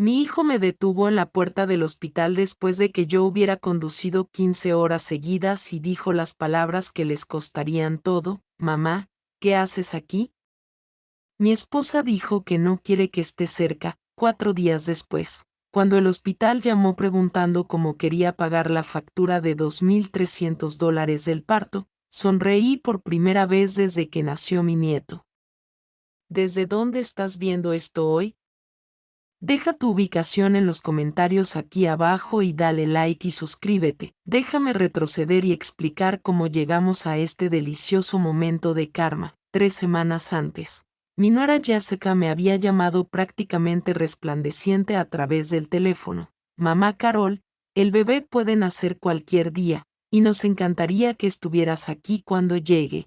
Mi hijo me detuvo en la puerta del hospital después de que yo hubiera conducido 15 horas seguidas y dijo las palabras que les costarían todo. Mamá, ¿qué haces aquí? Mi esposa dijo que no quiere que esté cerca. 4 días después, cuando el hospital llamó preguntando cómo quería pagar la factura de $2,300 del parto, sonreí por primera vez desde que nació mi nieto. ¿Desde dónde estás viendo esto hoy? Deja tu ubicación en los comentarios aquí abajo y dale like y suscríbete. Déjame retroceder y explicar cómo llegamos a este delicioso momento de karma. 3 semanas antes, mi nuera Jessica me había llamado prácticamente resplandeciente a través del teléfono. Mamá Carol, el bebé puede nacer cualquier día, y nos encantaría que estuvieras aquí cuando llegue.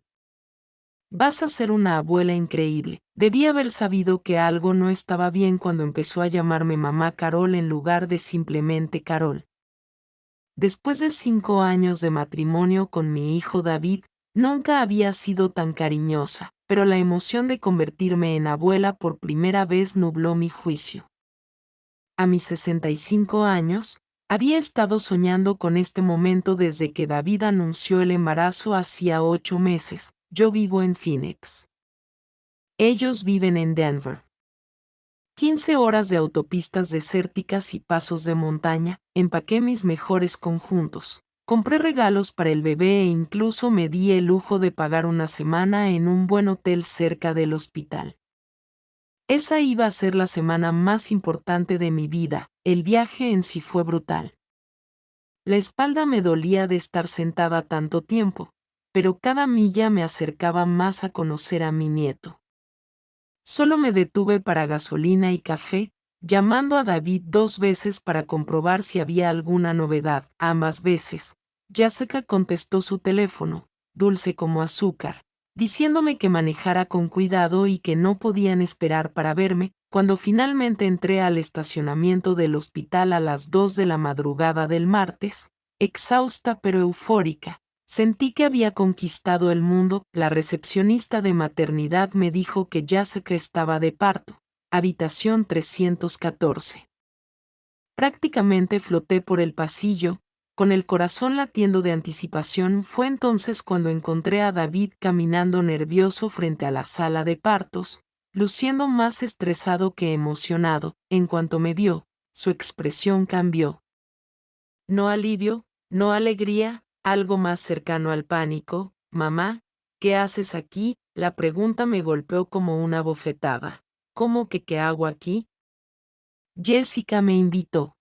Vas a ser una abuela increíble. Debí haber sabido que algo no estaba bien cuando empezó a llamarme mamá Carol en lugar de simplemente Carol. Después de 5 años de matrimonio con mi hijo David, nunca había sido tan cariñosa, pero la emoción de convertirme en abuela por primera vez nubló mi juicio. A mis 65 años, había estado soñando con este momento desde que David anunció el embarazo hacía 8 meses. Yo vivo en Phoenix. Ellos viven en Denver. 15 horas de autopistas desérticas y pasos de montaña. Empaqué mis mejores conjuntos. Compré regalos para el bebé e incluso me di el lujo de pagar una semana en un buen hotel cerca del hospital. Esa iba a ser la semana más importante de mi vida. El viaje en sí fue brutal. La espalda me dolía de estar sentada tanto tiempo, pero cada milla me acercaba más a conocer a mi nieto. Solo me detuve para gasolina y café, llamando a David 2 veces para comprobar si había alguna novedad. Ambas veces, Jessica contestó su teléfono, dulce como azúcar, diciéndome que manejara con cuidado y que no podían esperar para verme. Cuando finalmente entré al estacionamiento del hospital a las 2 de la madrugada del martes, exhausta pero eufórica, sentí que había conquistado el mundo. La recepcionista de maternidad me dijo que Jessica estaba de parto. Habitación 314. Prácticamente floté por el pasillo, con el corazón latiendo de anticipación. Fue entonces cuando encontré a David caminando nervioso frente a la sala de partos, luciendo más estresado que emocionado. En cuanto me vio, su expresión cambió. No alivio, no alegría, algo más cercano al pánico. Mamá, ¿qué haces aquí? La pregunta me golpeó como una bofetada. ¿Cómo que qué hago aquí? Jessica me invitó.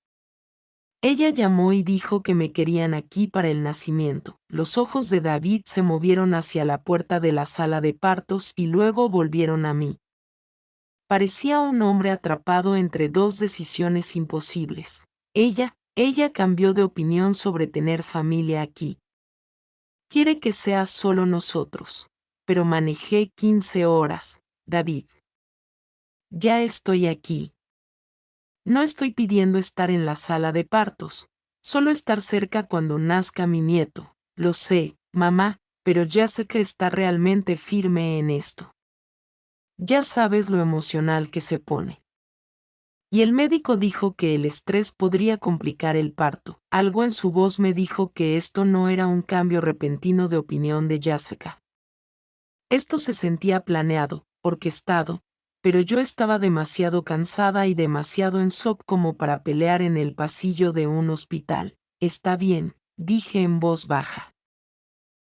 Ella llamó y dijo que me querían aquí para el nacimiento. Los ojos de David se movieron hacia la puerta de la sala de partos y luego volvieron a mí. Parecía un hombre atrapado entre dos decisiones imposibles. Ella cambió de opinión sobre tener familia aquí. Quiere que sea solo nosotros. Pero manejé 15 horas, David. Ya estoy aquí. No estoy pidiendo estar en la sala de partos, solo estar cerca cuando nazca mi nieto. Lo sé, mamá, pero ya sé que está realmente firme en esto. Ya sabes lo emocional que se pone. Y el médico dijo que el estrés podría complicar el parto. Algo en su voz me dijo que esto no era un cambio repentino de opinión de Jessica. Esto se sentía planeado, orquestado, pero yo estaba demasiado cansada y demasiado en shock como para pelear en el pasillo de un hospital. Está bien, dije en voz baja.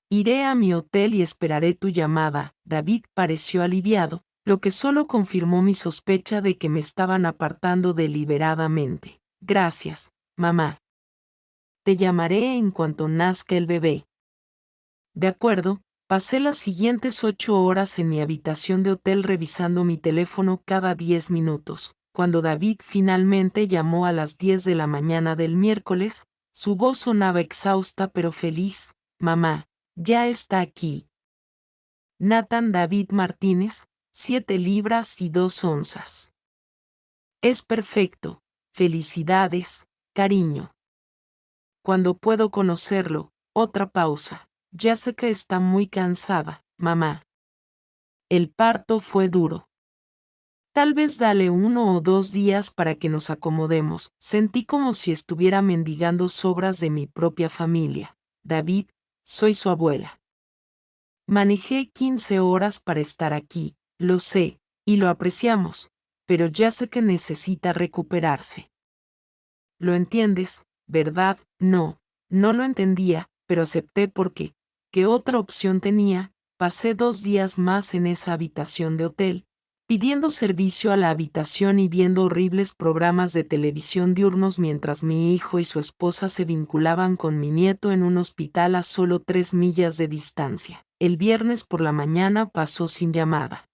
Iré a mi hotel y esperaré tu llamada. David pareció aliviado, lo que solo confirmó mi sospecha de que me estaban apartando deliberadamente. Gracias, mamá. Te llamaré en cuanto nazca el bebé. De acuerdo, pasé las siguientes 8 horas en mi habitación de hotel revisando mi teléfono cada 10 minutos. Cuando David finalmente llamó a las 10 de la mañana del miércoles, su voz sonaba exhausta pero feliz. Mamá, ya está aquí. Nathan David Martínez, 7 libras y 2 onzas. Es perfecto. Felicidades, cariño. Cuando puedo conocerlo? Otra pausa. Ya sé que está muy cansada, mamá. El parto fue duro. Tal vez dale 1 o 2 días para que nos acomodemos. Sentí como si estuviera mendigando sobras de mi propia familia. David, soy su abuela. Manejé 15 horas para estar aquí, lo sé, y lo apreciamos, pero ya sé que necesita recuperarse. ¿Lo entiendes, verdad? No, no lo entendía, pero acepté porque, ¿qué otra opción tenía? Pasé 2 días más en esa habitación de hotel, pidiendo servicio a la habitación y viendo horribles programas de televisión diurnos mientras mi hijo y su esposa se vinculaban con mi nieto en un hospital a solo 3 millas de distancia. El viernes por la mañana pasó sin llamada.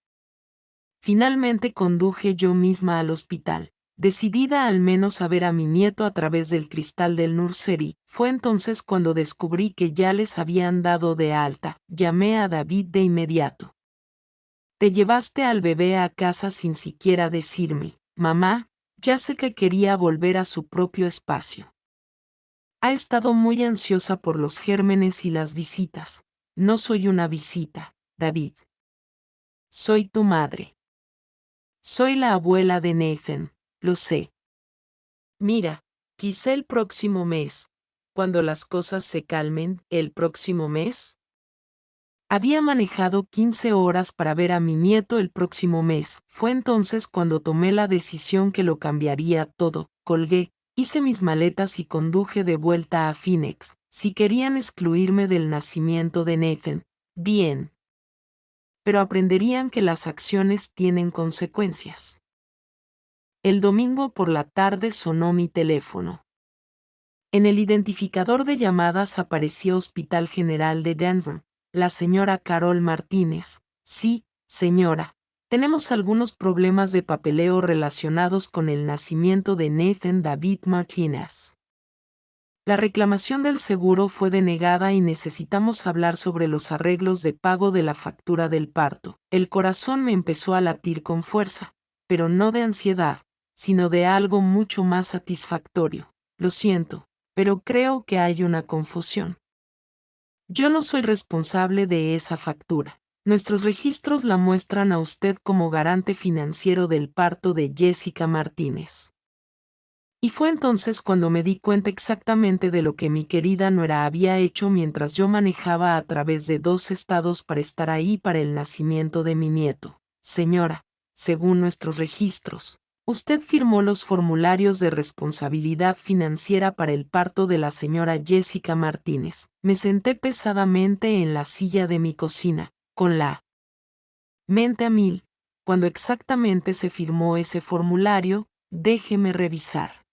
Finalmente conduje yo misma al hospital. Decidida al menos a ver a mi nieto a través del cristal del nursery, fue entonces cuando descubrí que ya les habían dado de alta. Llamé a David de inmediato. Te llevaste al bebé a casa sin siquiera decirme, mamá, ya sé que quería volver a su propio espacio. Ha estado muy ansiosa por los gérmenes y las visitas. No soy una visita, David. Soy tu madre. Soy la abuela de Nathan, lo sé. Mira, quizá el próximo mes, cuando las cosas se calmen, el próximo mes. Había manejado 15 horas para ver a mi nieto el próximo mes. Fue entonces cuando tomé la decisión que lo cambiaría todo. Colgué, hice mis maletas y conduje de vuelta a Phoenix. Si querían excluirme del nacimiento de Nathan, bien. Pero aprenderían que las acciones tienen consecuencias. El domingo por la tarde sonó mi teléfono. En el identificador de llamadas aparecía Hospital General de Denver, la señora Carol Martínez. Sí, señora. Tenemos algunos problemas de papeleo relacionados con el nacimiento de Nathan David Martínez. La reclamación del seguro fue denegada y necesitamos hablar sobre los arreglos de pago de la factura del parto. El corazón me empezó a latir con fuerza, pero no de ansiedad, sino de algo mucho más satisfactorio. Lo siento, pero creo que hay una confusión. Yo no soy responsable de esa factura. Nuestros registros la muestran a usted como garante financiero del parto de Jessica Martínez. Y fue entonces cuando me di cuenta exactamente de lo que mi querida nuera había hecho mientras yo manejaba a través de 2 estados para estar ahí para el nacimiento de mi nieto. Señora, según nuestros registros, usted firmó los formularios de responsabilidad financiera para el parto de la señora Jessica Martínez. Me senté pesadamente en la silla de mi cocina, con la mente a mil. Cuando exactamente se firmó ese formulario, déjeme revisar.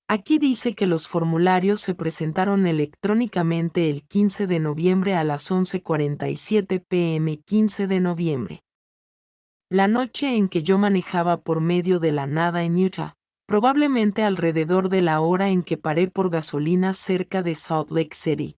Aquí dice que los formularios se presentaron electrónicamente el 15 de noviembre a las 11:47 p.m. 15 de noviembre. La noche en que yo manejaba por medio de la nada en Utah, probablemente alrededor de la hora en que paré por gasolina cerca de Salt Lake City.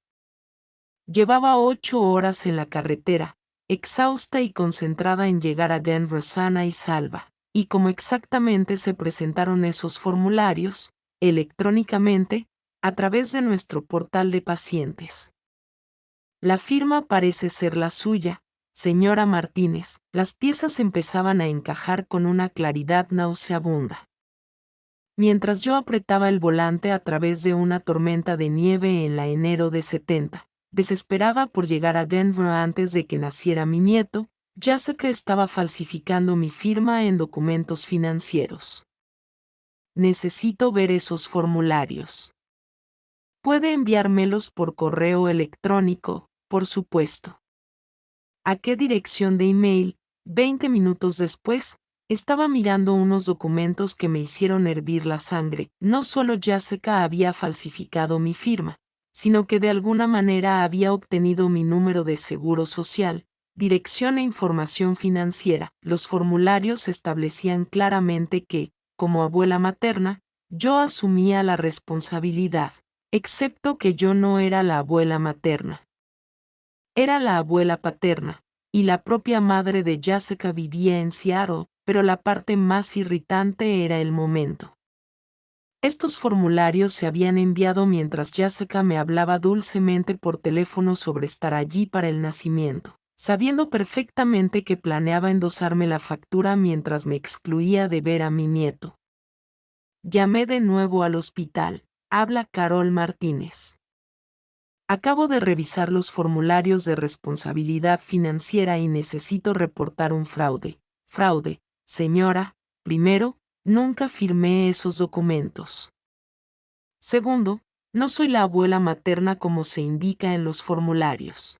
Llevaba 8 horas en la carretera, exhausta y concentrada en llegar a Denver sana y salva. Y como exactamente se presentaron esos formularios, electrónicamente, a través de nuestro portal de pacientes. La firma parece ser la suya, señora Martínez. Las piezas empezaban a encajar con una claridad nauseabunda. Mientras yo apretaba el volante a través de una tormenta de nieve en la enero de 70, desesperada por llegar a Denver antes de que naciera mi nieto, ya sé que estaba falsificando mi firma en documentos financieros. Necesito ver esos formularios. Puede enviármelos por correo electrónico, por supuesto. ¿A qué dirección de email? 20 minutos después, estaba mirando unos documentos que me hicieron hervir la sangre. No solo Jessica había falsificado mi firma, sino que de alguna manera había obtenido mi número de seguro social, dirección e información financiera. Los formularios establecían claramente que, como abuela materna, yo asumía la responsabilidad, excepto que yo no era la abuela materna. Era la abuela paterna, y la propia madre de Jessica vivía en Seattle, pero la parte más irritante era el momento. Estos formularios se habían enviado mientras Jessica me hablaba dulcemente por teléfono sobre estar allí para el nacimiento. sabiendo perfectamente que planeaba endosarme la factura mientras me excluía de ver a mi nieto. Llamé de nuevo al hospital. Habla Carol Martínez. Acabo de revisar los formularios de responsabilidad financiera y necesito reportar un fraude. Fraude, señora. Primero, nunca firmé esos documentos. Segundo, no soy la abuela materna como se indica en los formularios.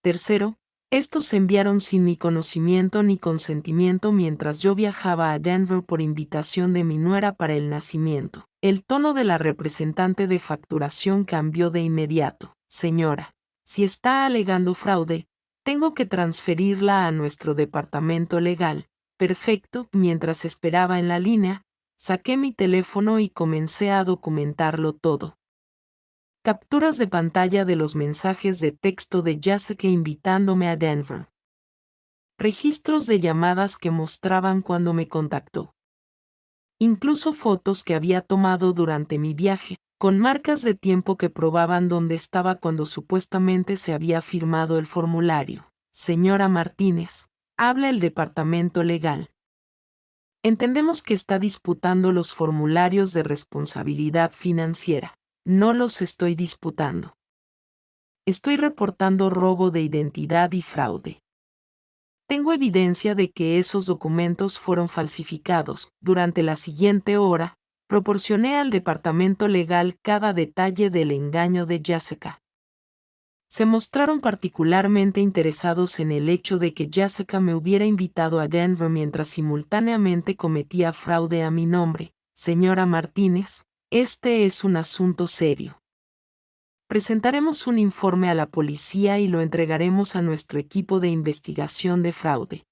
Tercero, estos se enviaron sin mi conocimiento ni consentimiento mientras yo viajaba a Denver por invitación de mi nuera para el nacimiento. El tono de la representante de facturación cambió de inmediato. Señora, si está alegando fraude, tengo que transferirla a nuestro departamento legal. Perfecto. Mientras esperaba en la línea, saqué mi teléfono y comencé a documentarlo todo. Capturas de pantalla de los mensajes de texto de Jessica invitándome a Denver. Registros de llamadas que mostraban cuando me contactó. Incluso fotos que había tomado durante mi viaje, con marcas de tiempo que probaban dónde estaba cuando supuestamente se había firmado el formulario. Señora Martínez, habla el departamento legal. Entendemos que está disputando los formularios de responsabilidad financiera. No los estoy disputando. Estoy reportando robo de identidad y fraude. Tengo evidencia de que esos documentos fueron falsificados. Durante la siguiente hora, proporcioné al departamento legal cada detalle del engaño de Jessica. Se mostraron particularmente interesados en el hecho de que Jessica me hubiera invitado a Denver mientras simultáneamente cometía fraude a mi nombre. Señora Martínez, este es un asunto serio. Presentaremos un informe a la policía y lo entregaremos a nuestro equipo de investigación de fraude.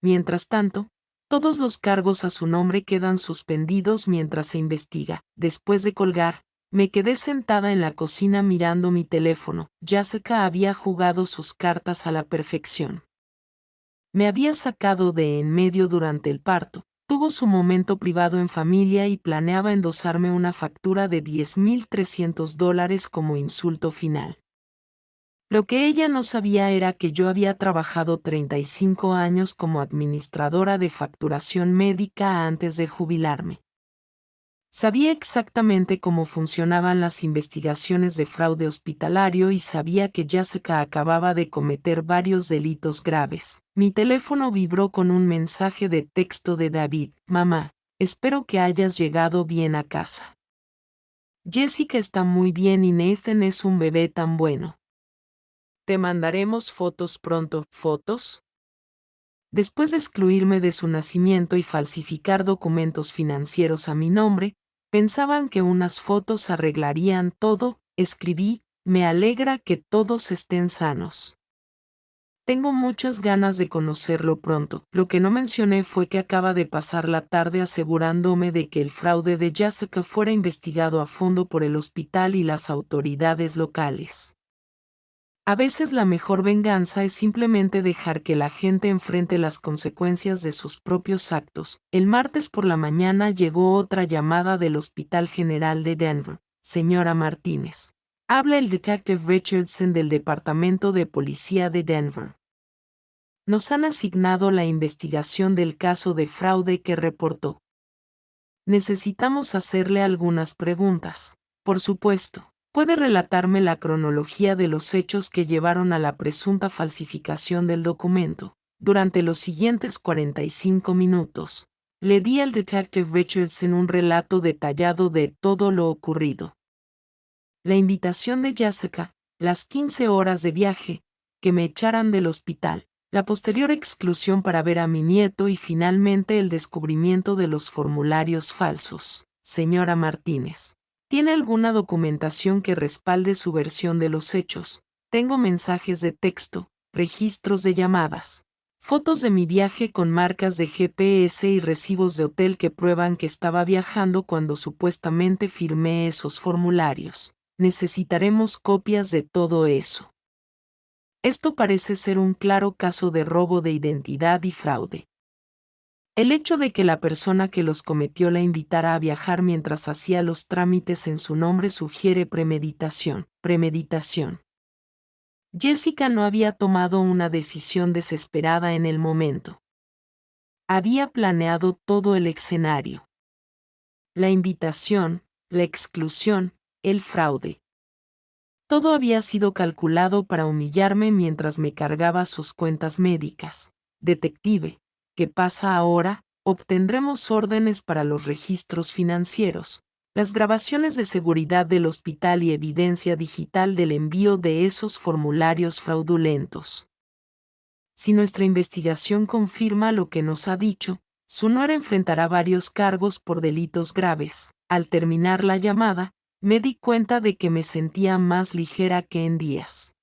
Mientras tanto, todos los cargos a su nombre quedan suspendidos mientras se investiga. Después de colgar, me quedé sentada en la cocina mirando mi teléfono. Jessica había jugado sus cartas a la perfección. Me había sacado de en medio durante el parto. Tuvo su momento privado en familia y planeaba endosarme una factura de $10,300 como insulto final. Lo que ella no sabía era que yo había trabajado 35 años como administradora de facturación médica antes de jubilarme. Sabía exactamente cómo funcionaban las investigaciones de fraude hospitalario y sabía que Jessica acababa de cometer varios delitos graves. Mi teléfono vibró con un mensaje de texto de David. Mamá, espero que hayas llegado bien a casa. Jessica está muy bien y Nathan es un bebé tan bueno. Te mandaremos fotos pronto. ¿Fotos? Después de excluirme de su nacimiento y falsificar documentos financieros a mi nombre, pensaban que unas fotos arreglarían todo. Escribí, me alegra que todos estén sanos. Tengo muchas ganas de conocerlo pronto. Lo que no mencioné fue que acaba de pasar la tarde asegurándome de que el fraude de Jessica fuera investigado a fondo por el hospital y las autoridades locales. A veces la mejor venganza es simplemente dejar que la gente enfrente las consecuencias de sus propios actos. El martes por la mañana llegó otra llamada del Hospital General de Denver. Señora Martínez. Habla el detective Richardson del Departamento de Policía de Denver. Nos han asignado la investigación del caso de fraude que reportó. Necesitamos hacerle algunas preguntas. Por supuesto. ¿Puede relatarme la cronología de los hechos que llevaron a la presunta falsificación del documento? Durante los siguientes 45 minutos, le di al detective Richardson un relato detallado de todo lo ocurrido. La invitación de Jessica, las 15 horas de viaje, que me echaran del hospital, la posterior exclusión para ver a mi nieto y finalmente el descubrimiento de los formularios falsos. Señora Martínez. ¿Tiene alguna documentación que respalde su versión de los hechos? Tengo mensajes de texto, registros de llamadas, fotos de mi viaje con marcas de GPS y recibos de hotel que prueban que estaba viajando cuando supuestamente firmé esos formularios. Necesitaremos copias de todo eso. Esto parece ser un claro caso de robo de identidad y fraude. El hecho de que la persona que los cometió la invitara a viajar mientras hacía los trámites en su nombre sugiere premeditación. Jessica no había tomado una decisión desesperada en el momento. Había planeado todo el escenario. La invitación, la exclusión, el fraude. Todo había sido calculado para humillarme mientras me cargaba sus cuentas médicas. Detective, ¿qué pasa ahora? Obtendremos órdenes para los registros financieros, las grabaciones de seguridad del hospital y evidencia digital del envío de esos formularios fraudulentos. Si nuestra investigación confirma lo que nos ha dicho, su nuera enfrentará varios cargos por delitos graves. Al terminar la llamada, me di cuenta de que me sentía más ligera que en días.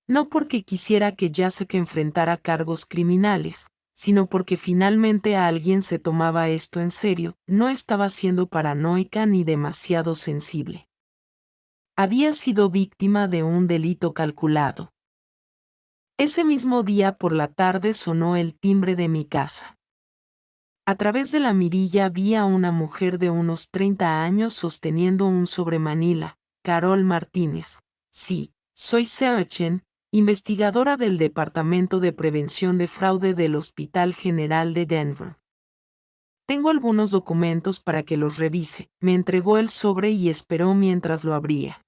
No porque quisiera que Jessica enfrentara cargos criminales, sino porque finalmente alguien se tomaba esto en serio, no estaba siendo paranoica ni demasiado sensible. Había sido víctima de un delito calculado. Ese mismo día por la tarde sonó el timbre de mi casa. A través de la mirilla vi a una mujer de unos 30 años sosteniendo un sobre Manila. Carol Martínez. Sí, soy Sarah Chen, investigadora del Departamento de Prevención de Fraude del Hospital General de Denver. Tengo algunos documentos para que los revise. Me entregó el sobre y esperó mientras lo abría.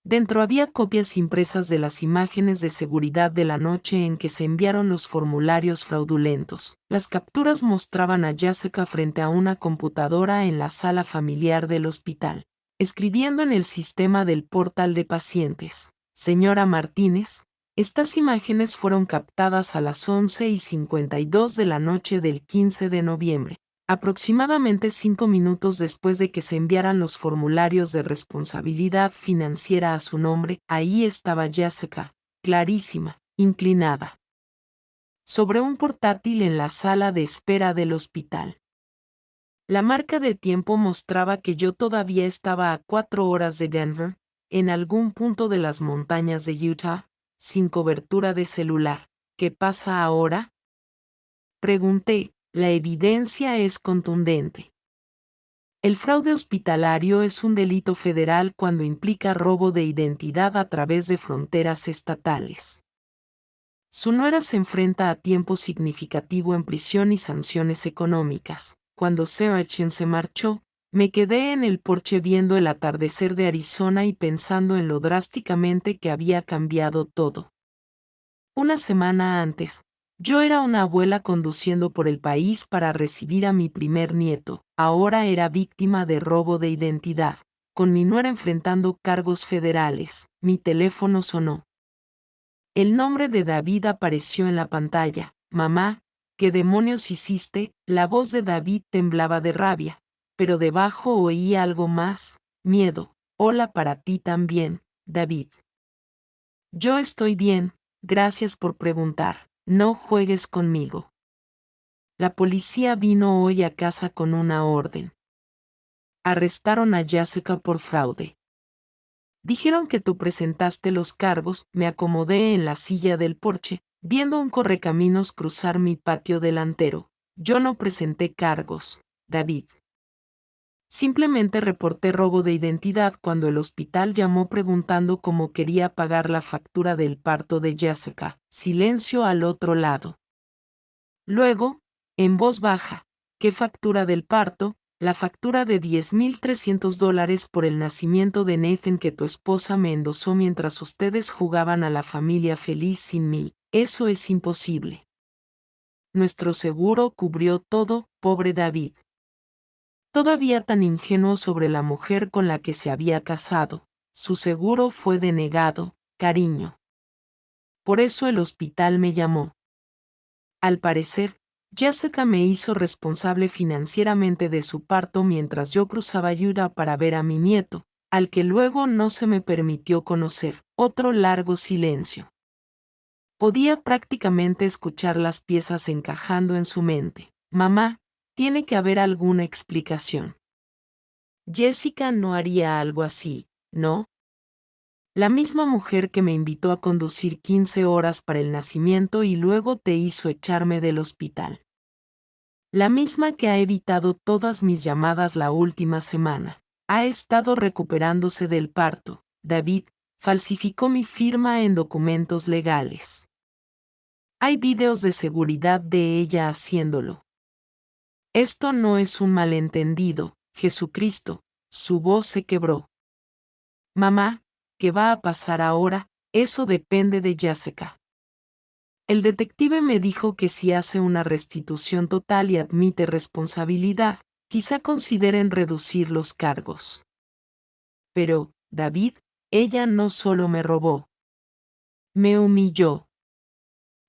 Dentro había copias impresas de las imágenes de seguridad de la noche en que se enviaron los formularios fraudulentos. Las capturas mostraban a Jessica frente a una computadora en la sala familiar del hospital, escribiendo en el sistema del portal de pacientes. Señora Martínez, estas imágenes fueron captadas a las 11:52 de la noche del 15 de noviembre. Aproximadamente 5 minutos después de que se enviaran los formularios de responsabilidad financiera a su nombre, ahí estaba Jessica, clarísima, inclinada sobre un portátil en la sala de espera del hospital. La marca de tiempo mostraba que yo todavía estaba a 4 horas de Denver, en algún punto de las montañas de Utah, sin cobertura de celular. ¿Qué pasa ahora?, pregunté. La evidencia es contundente. El fraude hospitalario es un delito federal cuando implica robo de identidad a través de fronteras estatales. Su nuera se enfrenta a tiempo significativo en prisión y sanciones económicas. Cuando Sarah Chen se marchó, me quedé en el porche viendo el atardecer de Arizona y pensando en lo drásticamente que había cambiado todo. Una semana antes, yo era una abuela conduciendo por el país para recibir a mi primer nieto. Ahora era víctima de robo de identidad, con mi nuera enfrentando cargos federales. Mi teléfono sonó. El nombre de David apareció en la pantalla. Mamá, ¿qué demonios hiciste? La voz de David temblaba de rabia, pero debajo oí algo más, miedo. Hola para ti también, David. Yo estoy bien, gracias por preguntar. No juegues conmigo. La policía vino hoy a casa con una orden. Arrestaron a Jessica por fraude. Dijeron que tú presentaste los cargos. Me acomodé en la silla del porche, viendo un correcaminos cruzar mi patio delantero. Yo no presenté cargos, David. Simplemente reporté robo de identidad cuando el hospital llamó preguntando cómo quería pagar la factura del parto de Jessica. Silencio al otro lado. Luego, en voz baja, ¿qué factura del parto? La factura de $10,300 por el nacimiento de Nathan que tu esposa me endosó mientras ustedes jugaban a la familia feliz sin mí. Eso es imposible. Nuestro seguro cubrió todo, pobre David. Todavía tan ingenuo sobre la mujer con la que se había casado. Su seguro fue denegado, cariño. Por eso el hospital me llamó. Al parecer, Jessica me hizo responsable financieramente de su parto mientras yo cruzaba Utah para ver a mi nieto, al que luego no se me permitió conocer. Otro largo silencio. Podía prácticamente escuchar las piezas encajando en su mente. Mamá, tiene que haber alguna explicación. Jessica no haría algo así, ¿no? La misma mujer que me invitó a conducir 15 horas para el nacimiento y luego te hizo echarme del hospital. La misma que ha evitado todas mis llamadas la última semana. Ha estado recuperándose del parto. David, falsificó mi firma en documentos legales. Hay videos de seguridad de ella haciéndolo. Esto no es un malentendido, Jesucristo. Su voz se quebró. Mamá, ¿qué va a pasar ahora? Eso depende de Jessica. El detective me dijo que si hace una restitución total y admite responsabilidad, quizá consideren reducir los cargos. Pero, David, ella no solo me robó. Me humilló.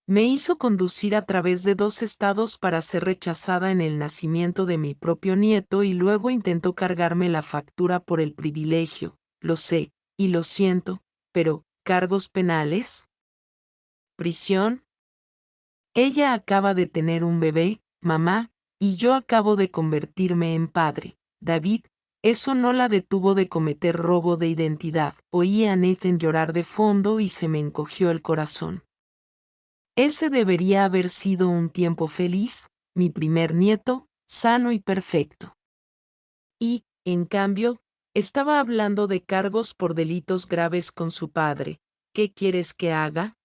Me hizo conducir a través de 2 estados para ser rechazada en el nacimiento de mi propio nieto y luego intentó cargarme la factura por el privilegio. Lo sé, y lo siento, pero, ¿cargos penales? ¿Prisión? Ella acaba de tener un bebé, mamá, y yo acabo de convertirme en padre. David, eso no la detuvo de cometer robo de identidad. Oí a Nathan llorar de fondo y se me encogió el corazón. Ese debería haber sido un tiempo feliz, mi primer nieto, sano y perfecto. Y, en cambio, estaba hablando de cargos por delitos graves con su padre. ¿Qué quieres que haga?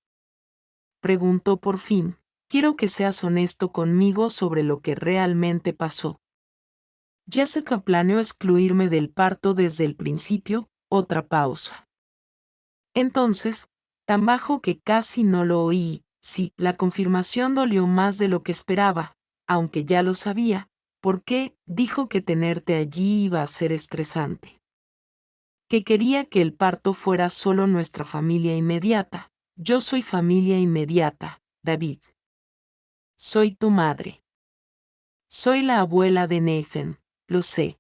Preguntó por fin. Quiero que seas honesto conmigo sobre lo que realmente pasó. Jessica planeó excluirme del parto desde el principio. Otra pausa. Entonces, tan bajo que casi no lo oí. Sí, la confirmación dolió más de lo que esperaba, aunque ya lo sabía. ¿Por qué? Dijo que tenerte allí iba a ser estresante. Que quería que el parto fuera solo nuestra familia inmediata. Yo soy familia inmediata, David. Soy tu madre. Soy la abuela de Nathan, lo sé.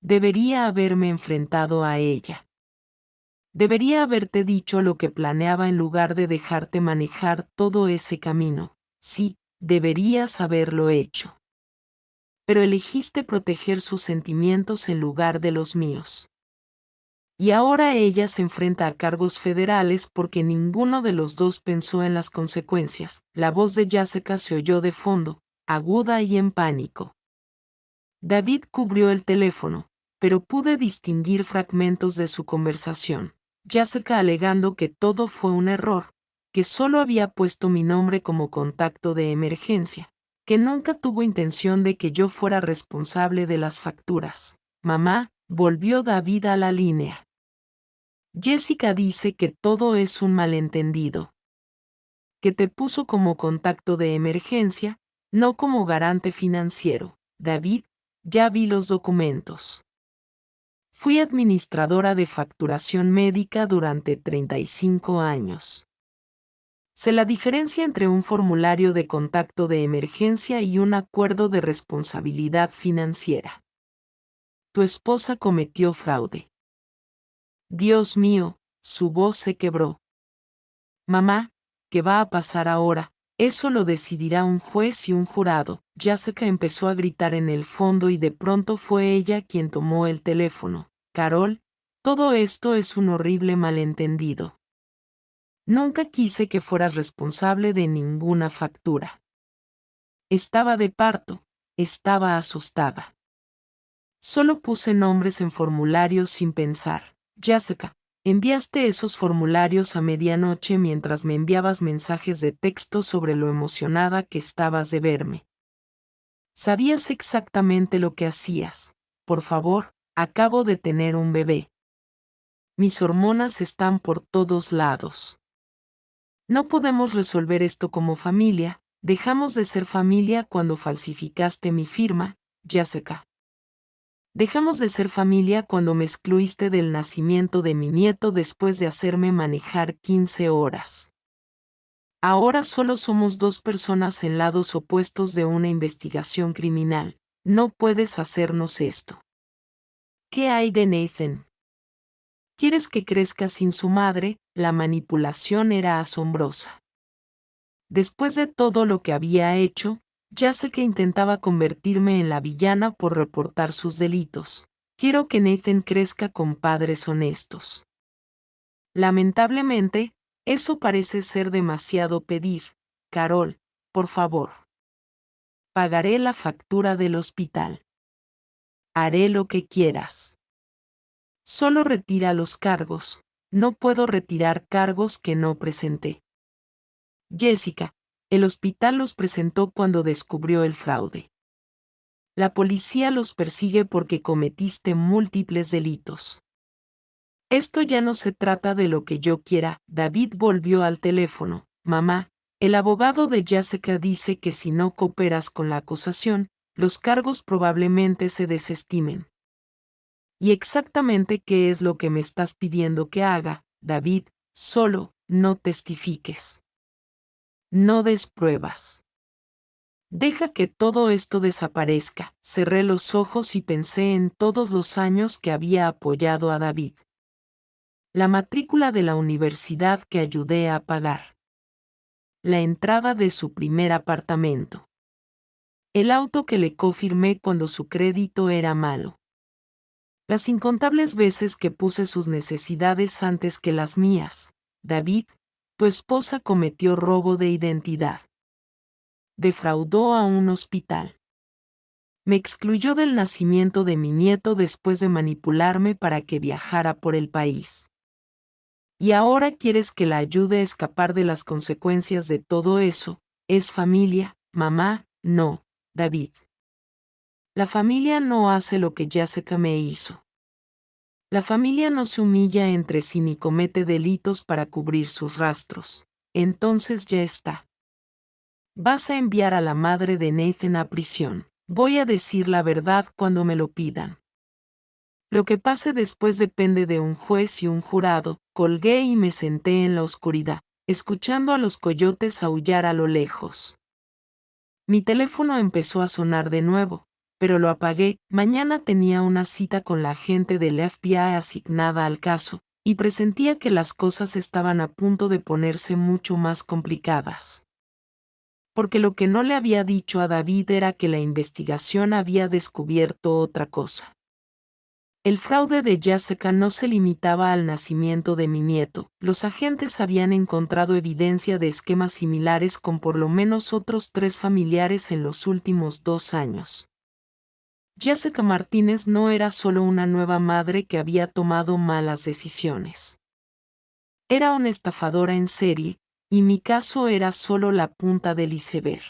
Debería haberme enfrentado a ella. Debería haberte dicho lo que planeaba en lugar de dejarte manejar todo ese camino. Sí, deberías haberlo hecho. Pero elegiste proteger sus sentimientos en lugar de los míos. Y ahora ella se enfrenta a cargos federales porque ninguno de los dos pensó en las consecuencias. La voz de Jessica se oyó de fondo, aguda y en pánico. David cubrió el teléfono, pero pude distinguir fragmentos de su conversación. Jessica alegando que todo fue un error, que solo había puesto mi nombre como contacto de emergencia, que nunca tuvo intención de que yo fuera responsable de las facturas. Mamá, volvió David a la línea. Jessica dice que todo es un malentendido. Que te puso como contacto de emergencia, no como garante financiero. David, ya vi los documentos. Fui administradora de facturación médica durante 35 años. Sé la diferencia entre un formulario de contacto de emergencia y un acuerdo de responsabilidad financiera. Tu esposa cometió fraude. Dios mío, su voz se quebró. Mamá, ¿qué va a pasar ahora? Eso lo decidirá un juez y un jurado. Jessica empezó a gritar en el fondo y de pronto fue ella quien tomó el teléfono. Carol, todo esto es un horrible malentendido. Nunca quise que fueras responsable de ninguna factura. Estaba de parto, estaba asustada. Solo puse nombres en formularios sin pensar. Jessica, enviaste esos formularios a medianoche mientras me enviabas mensajes de texto sobre lo emocionada que estabas de verme. Sabías exactamente lo que hacías. Por favor, acabo de tener un bebé. Mis hormonas están por todos lados. No podemos resolver esto como familia. Dejamos de ser familia cuando falsificaste mi firma, Jessica. Dejamos de ser familia cuando me excluiste del nacimiento de mi nieto después de hacerme manejar 15 horas. Ahora solo somos 2 personas en lados opuestos de una investigación criminal. No puedes hacernos esto. ¿Qué hay de Nathan? ¿Quieres que crezca sin su madre? La manipulación era asombrosa. Después de todo lo que había hecho, ya sé que intentaba convertirme en la villana por reportar sus delitos. Quiero que Nathan crezca con padres honestos. Lamentablemente, eso parece ser demasiado pedir. Carol, por favor. Pagaré la factura del hospital. Haré lo que quieras. Solo retira los cargos. No puedo retirar cargos que no presenté. Jessica, el hospital los presentó cuando descubrió el fraude. La policía los persigue porque cometiste múltiples delitos. Esto ya no se trata de lo que yo quiera. David volvió al teléfono. Mamá, el abogado de Jessica dice que si no cooperas con la acusación, los cargos probablemente se desestimen. ¿Y exactamente qué es lo que me estás pidiendo que haga, David? Solo, no testifiques. No des pruebas. Deja que todo esto desaparezca. Cerré los ojos y pensé en todos los años que había apoyado a David. La matrícula de la universidad que ayudé a pagar. La entrada de su primer apartamento. El auto que le confirmé cuando su crédito era malo. Las incontables veces que puse sus necesidades antes que las mías. David, tu esposa cometió robo de identidad. Defraudó a un hospital. Me excluyó del nacimiento de mi nieto después de manipularme para que viajara por el país. Y ahora quieres que la ayude a escapar de las consecuencias de todo eso. ¿Es familia, mamá? No, David. La familia no hace lo que Jessica me hizo. La familia no se humilla entre sí ni comete delitos para cubrir sus rastros. Entonces ya está. Vas a enviar a la madre de Nathan a prisión. Voy a decir la verdad cuando me lo pidan. Lo que pase después depende de un juez y un jurado. Colgué y me senté en la oscuridad, escuchando a los coyotes aullar a lo lejos. Mi teléfono empezó a sonar de nuevo, pero lo apagué. Mañana tenía una cita con la agente del FBI asignada al caso, y presentía que las cosas estaban a punto de ponerse mucho más complicadas. Porque lo que no le había dicho a David era que la investigación había descubierto otra cosa. El fraude de Jessica no se limitaba al nacimiento de mi nieto. Los agentes habían encontrado evidencia de esquemas similares con por lo menos otros 3 familiares en los últimos 2 años. Jessica Martínez no era solo una nueva madre que había tomado malas decisiones. Era una estafadora en serie, y mi caso era solo la punta del iceberg.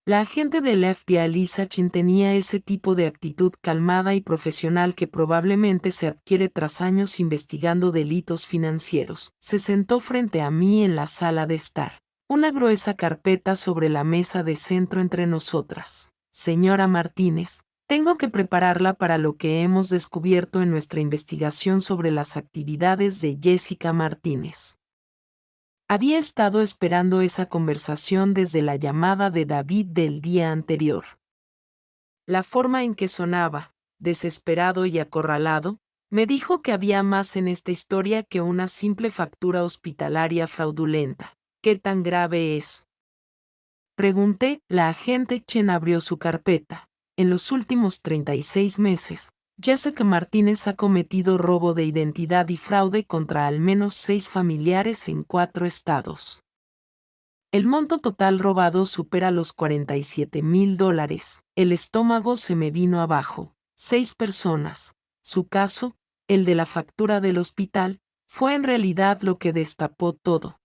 La agente del FBI Lisa Chin tenía ese tipo de actitud calmada y profesional que probablemente se adquiere tras años investigando delitos financieros. Se sentó frente a mí en la sala de estar. Una gruesa carpeta sobre la mesa de centro entre nosotras. Señora Martínez, tengo que prepararla para lo que hemos descubierto en nuestra investigación sobre las actividades de Jessica Martínez. Había estado esperando esa conversación desde la llamada de David del día anterior. La forma en que sonaba, desesperado y acorralado, me dijo que había más en esta historia que una simple factura hospitalaria fraudulenta. ¿Qué tan grave es? Pregunté. La agente Chen abrió su carpeta. En los últimos 36 meses, Jessica Martínez ha cometido robo de identidad y fraude contra al menos 6 familiares en 4 estados. El monto total robado supera los $47,000. El estómago se me vino abajo. 6 personas. Su caso, el de la factura del hospital, fue en realidad lo que destapó todo.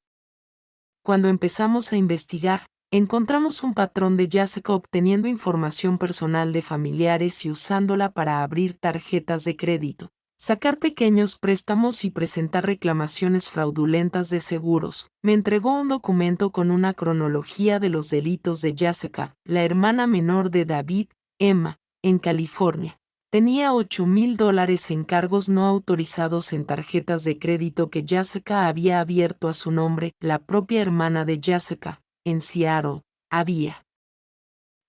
Cuando empezamos a investigar, encontramos un patrón de Jessica obteniendo información personal de familiares y usándola para abrir tarjetas de crédito, sacar pequeños préstamos y presentar reclamaciones fraudulentas de seguros. Me entregó un documento con una cronología de los delitos de Jessica, la hermana menor de David, Emma, en California. Tenía $8,000 en cargos no autorizados en tarjetas de crédito que Jessica había abierto a su nombre. La propia hermana de Jessica, en Seattle, había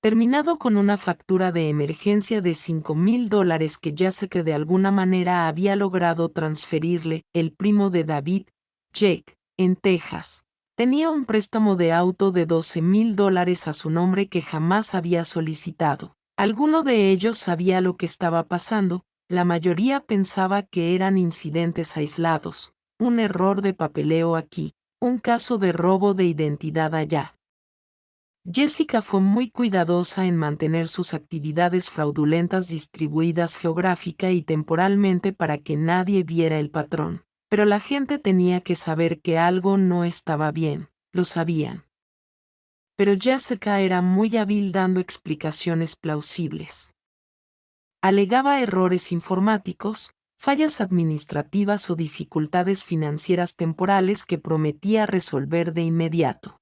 terminado con una factura de emergencia de $5,000 que Jessica de alguna manera había logrado transferirle. El primo de David, Jake, en Texas, tenía un préstamo de auto de $12,000 a su nombre que jamás había solicitado. Alguno de ellos sabía lo que estaba pasando, la mayoría pensaba que eran incidentes aislados, un error de papeleo aquí, un caso de robo de identidad allá. Jessica fue muy cuidadosa en mantener sus actividades fraudulentas distribuidas geográfica y temporalmente para que nadie viera el patrón. Pero la gente tenía que saber que algo no estaba bien, lo sabían. Pero Jessica era muy hábil dando explicaciones plausibles. Alegaba errores informáticos, fallas administrativas o dificultades financieras temporales que prometía resolver de inmediato.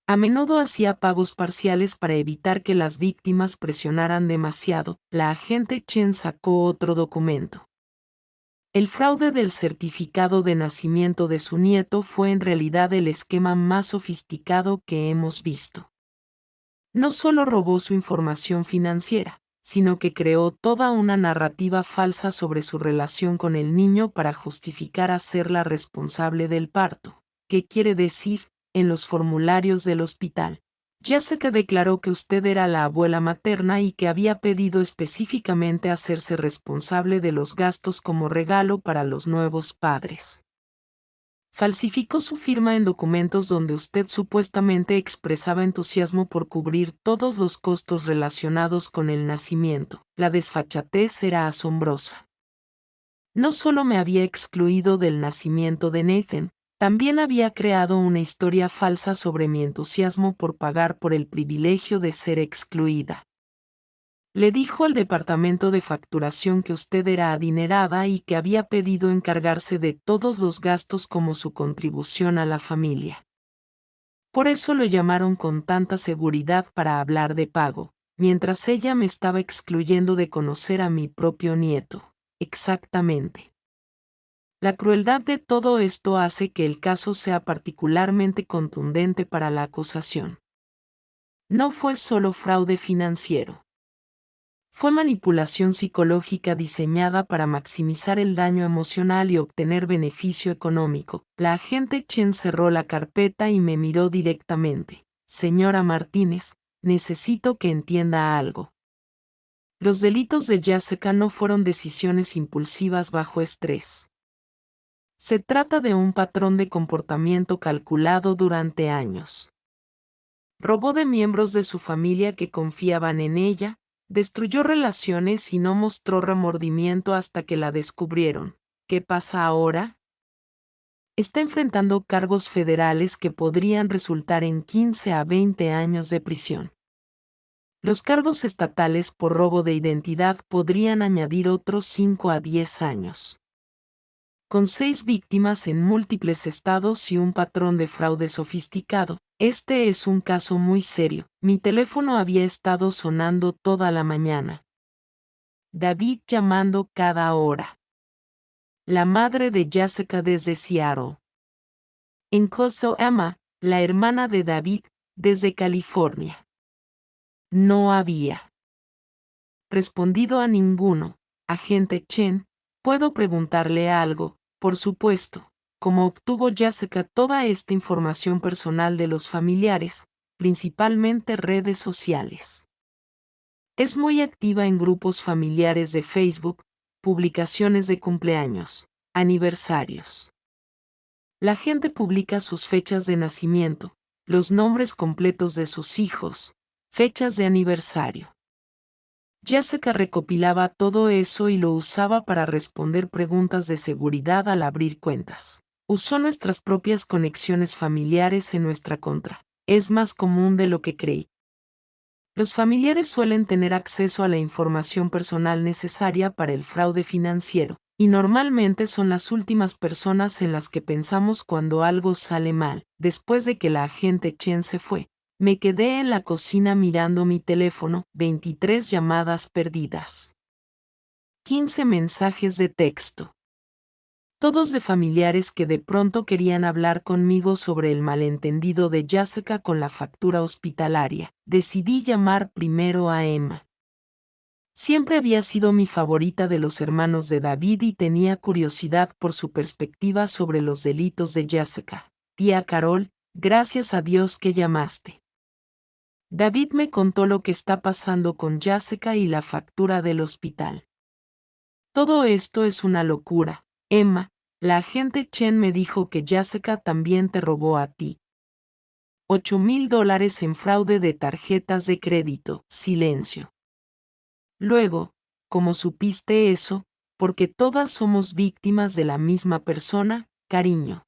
A menudo hacía pagos parciales para evitar que las víctimas presionaran demasiado. La agente Chen sacó otro documento. El fraude del certificado de nacimiento de su nieto fue en realidad el esquema más sofisticado que hemos visto. No solo robó su información financiera, sino que creó toda una narrativa falsa sobre su relación con el niño para justificar hacerla responsable del parto. ¿Qué quiere decir? En los formularios del hospital, Jessica declaró que usted era la abuela materna y que había pedido específicamente hacerse responsable de los gastos como regalo para los nuevos padres. Falsificó su firma en documentos donde usted supuestamente expresaba entusiasmo por cubrir todos los costos relacionados con el nacimiento. La desfachatez era asombrosa. No solo me había excluido del nacimiento de Nathan, también había creado una historia falsa sobre mi entusiasmo por pagar por el privilegio de ser excluida. Le dijo al departamento de facturación que usted era adinerada y que había pedido encargarse de todos los gastos como su contribución a la familia. Por eso lo llamaron con tanta seguridad para hablar de pago, mientras ella me estaba excluyendo de conocer a mi propio nieto. Exactamente. La crueldad de todo esto hace que el caso sea particularmente contundente para la acusación. No fue solo fraude financiero. Fue manipulación psicológica diseñada para maximizar el daño emocional y obtener beneficio económico. La agente Chen cerró la carpeta y me miró directamente. Señora Martínez, necesito que entienda algo. Los delitos de Jessica no fueron decisiones impulsivas bajo estrés. Se trata de un patrón de comportamiento calculado durante años. Robó de miembros de su familia que confiaban en ella, destruyó relaciones y no mostró remordimiento hasta que la descubrieron. ¿Qué pasa ahora? Está enfrentando cargos federales que podrían resultar en 15 a 20 años de prisión. Los cargos estatales por robo de identidad podrían añadir otros 5 a 10 años. Con 6 víctimas en múltiples estados y un patrón de fraude sofisticado, este es un caso muy serio. Mi teléfono había estado sonando toda la mañana. David llamando cada hora. La madre de Jessica desde Seattle. Encoso Emma, la hermana de David, desde California. No había respondido a ninguno. Agente Chen, ¿puedo preguntarle algo? Por supuesto. ¿Cómo obtuvo Jessica toda esta información personal de los familiares, principalmente redes sociales? Es muy activa en grupos familiares de Facebook, publicaciones de cumpleaños, aniversarios. La gente publica sus fechas de nacimiento, los nombres completos de sus hijos, fechas de aniversario. Jessica recopilaba todo eso y lo usaba para responder preguntas de seguridad al abrir cuentas. Usó nuestras propias conexiones familiares en nuestra contra. Es más común de lo que creí. Los familiares suelen tener acceso a la información personal necesaria para el fraude financiero, y normalmente son las últimas personas en las que pensamos cuando algo sale mal. Después de que la agente Chen se fue, me quedé en la cocina mirando mi teléfono. 23 llamadas perdidas. 15 mensajes de texto. Todos de familiares que de pronto querían hablar conmigo sobre el malentendido de Jessica con la factura hospitalaria. Decidí llamar primero a Emma. Siempre había sido mi favorita de los hermanos de David y tenía curiosidad por su perspectiva sobre los delitos de Jessica. Tía Carol, gracias a Dios que llamaste. David me contó lo que está pasando con Jessica y la factura del hospital. Todo esto es una locura, Emma. La agente Chen me dijo que Jessica también te robó a ti. $8,000 en fraude de tarjetas de crédito. Silencio. Luego, ¿cómo supiste eso? porque todas somos víctimas de la misma persona, cariño.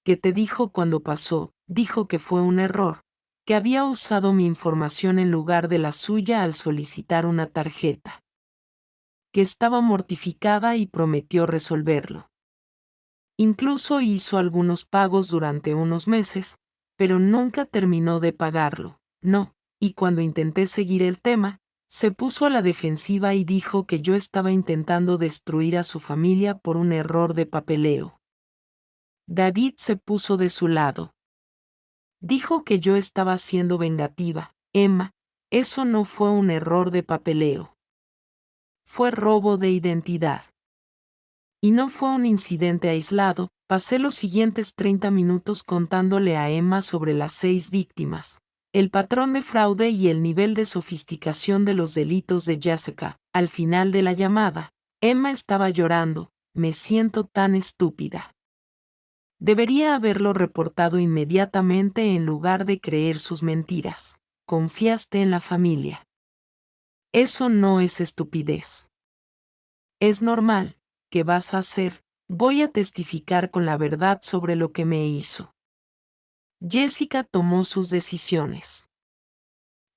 ¿Qué te dijo cuando pasó? Dijo que fue un error, que había usado mi información en lugar de la suya al solicitar una tarjeta. Que estaba mortificada y prometió resolverlo. Incluso hizo algunos pagos durante unos meses, pero nunca terminó de pagarlo. No, y cuando intenté seguir el tema, se puso a la defensiva y dijo que yo estaba intentando destruir a su familia por un error de papeleo. David se puso de su lado. Dijo que yo estaba siendo vengativa. Emma, eso no fue un error de papeleo. Fue robo de identidad. Y no fue un incidente aislado. Pasé los siguientes 30 minutos contándole a Emma sobre las 6 víctimas, el patrón de fraude y el nivel de sofisticación de los delitos de Jessica. Al final de la llamada, Emma estaba llorando. Me siento tan estúpida. Debería haberlo reportado inmediatamente en lugar de creer sus mentiras. Confiaste en la familia. Eso no es estupidez. Es normal. ¿Qué vas a hacer? Voy a testificar con la verdad sobre lo que me hizo. Jessica tomó sus decisiones.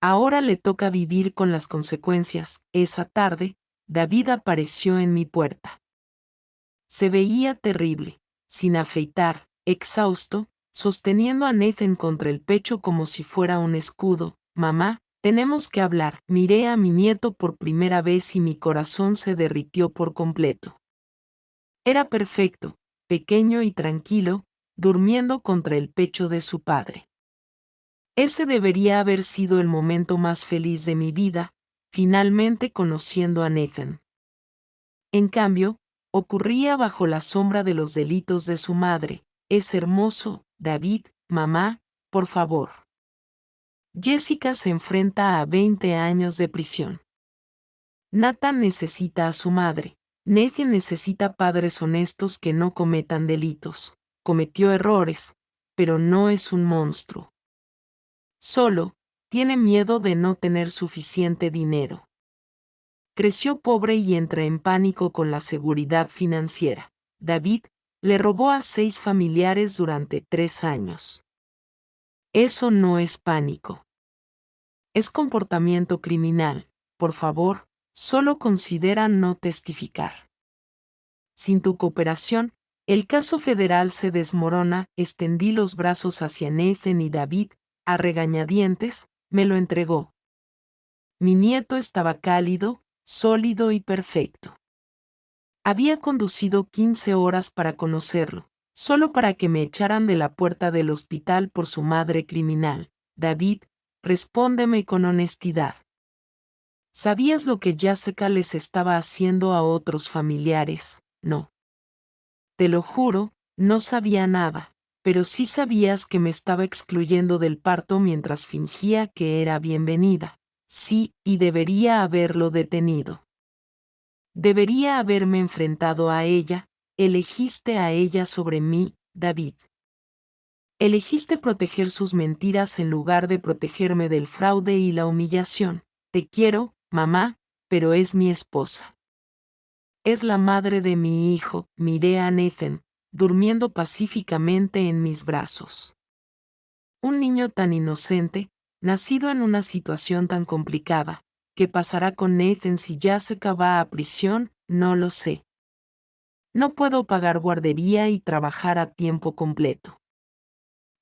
Ahora le toca vivir con las consecuencias. Esa tarde, David apareció en mi puerta. Se veía terrible, sin afeitar, exhausto, sosteniendo a Nathan contra el pecho como si fuera un escudo. Mamá, tenemos que hablar. Miré a mi nieto por primera vez y mi corazón se derritió por completo. Era perfecto, pequeño y tranquilo, durmiendo contra el pecho de su padre. Ese debería haber sido el momento más feliz de mi vida, finalmente conociendo a Nathan. En cambio, ocurría bajo la sombra de los delitos de su madre. Es hermoso, David, mamá, por favor. Jessica se enfrenta a 20 años de prisión. Nathan necesita a su madre. Nathan necesita padres honestos que no cometan delitos. Cometió errores, pero no es un monstruo. Solo, tiene miedo de no tener suficiente dinero. Creció pobre y entra en pánico con la seguridad financiera. David le robó a 6 familiares durante 3 años. Eso no es pánico. Es comportamiento criminal. Por favor, solo considera no testificar. Sin tu cooperación, el caso federal se desmorona. Extendí los brazos hacia Nathan y David, a regañadientes, me lo entregó. Mi nieto estaba cálido, sólido y perfecto. Había conducido 15 horas para conocerlo, solo para que me echaran de la puerta del hospital por su madre criminal. David, respóndeme con honestidad. ¿Sabías lo que Jessica les estaba haciendo a otros familiares? No. Te lo juro, no sabía nada, pero sí sabías que me estaba excluyendo del parto mientras fingía que era bienvenida. Sí, y debería haberlo detenido. Debería haberme enfrentado a ella. Elegiste a ella sobre mí, David. Elegiste proteger sus mentiras en lugar de protegerme del fraude y la humillación. Te quiero, mamá, pero es mi esposa. Es la madre de mi hijo. Miré a Nathan, durmiendo pacíficamente en mis brazos. Un niño tan inocente, nacido en una situación tan complicada. ¿Qué pasará con Nathan si Jessica va a prisión? No lo sé. No puedo pagar guardería y trabajar a tiempo completo.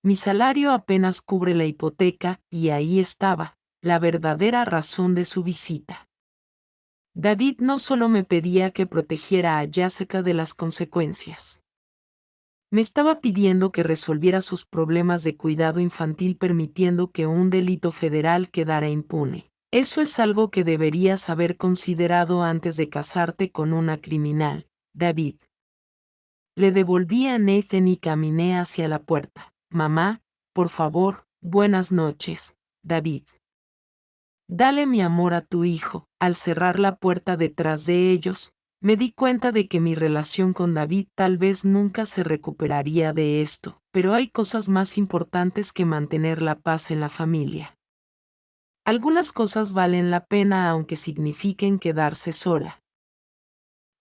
Mi salario apenas cubre la hipoteca, y ahí estaba, la verdadera razón de su visita. David no solo me pedía que protegiera a Jessica de las consecuencias. Me estaba pidiendo que resolviera sus problemas de cuidado infantil permitiendo que un delito federal quedara impune. Eso es algo que deberías haber considerado antes de casarte con una criminal, David. Le devolví a Nathan y caminé hacia la puerta. Mamá, por favor, buenas noches, David. Dale mi amor a tu hijo. Al cerrar la puerta detrás de ellos, me di cuenta de que mi relación con David tal vez nunca se recuperaría de esto, pero hay cosas más importantes que mantener la paz en la familia. Algunas cosas valen la pena aunque signifiquen quedarse sola.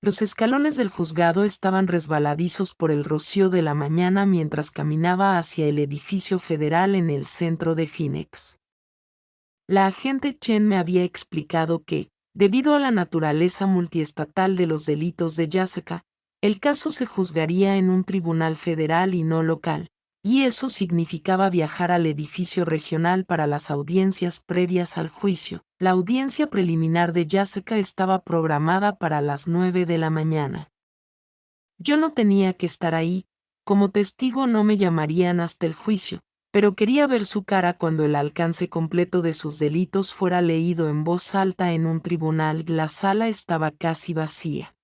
Los escalones del juzgado estaban resbaladizos por el rocío de la mañana mientras caminaba hacia el edificio federal en el centro de Phoenix. La agente Chen me había explicado que, debido a la naturaleza multiestatal de los delitos de Jessica, el caso se juzgaría en un tribunal federal y no local, y eso significaba viajar al edificio regional para las audiencias previas al juicio. La audiencia preliminar de Jessica estaba programada para las 9 de la mañana. Yo no tenía que estar ahí, como testigo no me llamarían hasta el juicio, pero quería ver su cara cuando el alcance completo de sus delitos fuera leído en voz alta en un tribunal. La sala estaba casi vacía.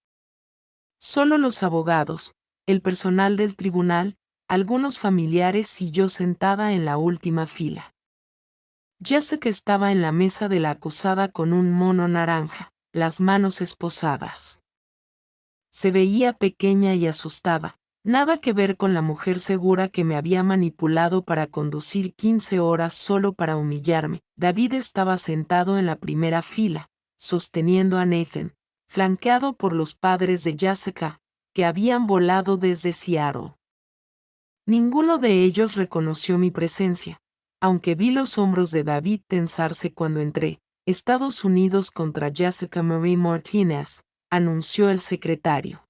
Solo los abogados, el personal del tribunal, algunos familiares y yo sentada en la última fila. Jessica estaba en la mesa de la acusada con un mono naranja, las manos esposadas. Se veía pequeña y asustada, nada que ver con la mujer segura que me había manipulado para conducir 15 horas solo para humillarme. David estaba sentado en la primera fila, sosteniendo a Nathan, flanqueado por los padres de Jessica, que habían volado desde Seattle. Ninguno de ellos reconoció mi presencia, aunque vi los hombros de David tensarse cuando entré. Estados Unidos contra Jessica Marie Martinez, anunció el secretario.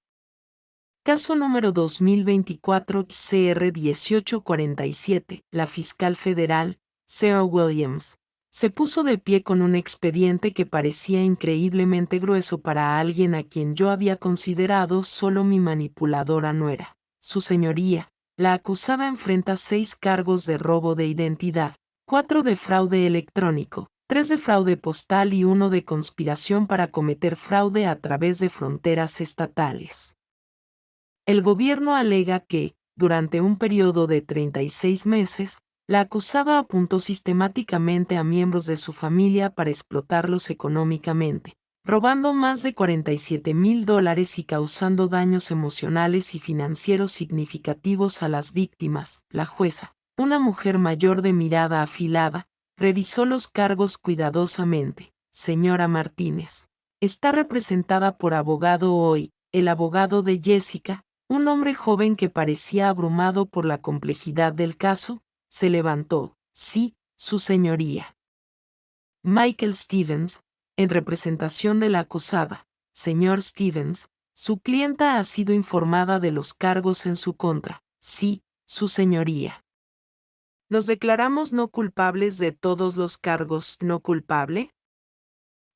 Caso número 2024 CR 1847. La fiscal federal, Sarah Williams, se puso de pie con un expediente que parecía increíblemente grueso para alguien a quien yo había considerado solo mi manipuladora nuera. Su señoría, la acusada enfrenta 6 cargos de robo de identidad, 4 de fraude electrónico, 3 de fraude postal y 1 de conspiración para cometer fraude a través de fronteras estatales. El gobierno alega que, durante un periodo de 36 meses, la acusada apuntó sistemáticamente a miembros de su familia para explotarlos económicamente, robando más de $47,000 y causando daños emocionales y financieros significativos a las víctimas. La jueza, una mujer mayor de mirada afilada, revisó los cargos cuidadosamente. Señora Martínez, está representada por abogado hoy, el abogado de Jessica, un hombre joven que parecía abrumado por la complejidad del caso, se levantó. Sí, su señoría. Michael Stevens, en representación de la acusada. Señor Stevens, su clienta ha sido informada de los cargos en su contra. Sí, su señoría. ¿Nos declaramos no culpables de todos los cargos no culpable?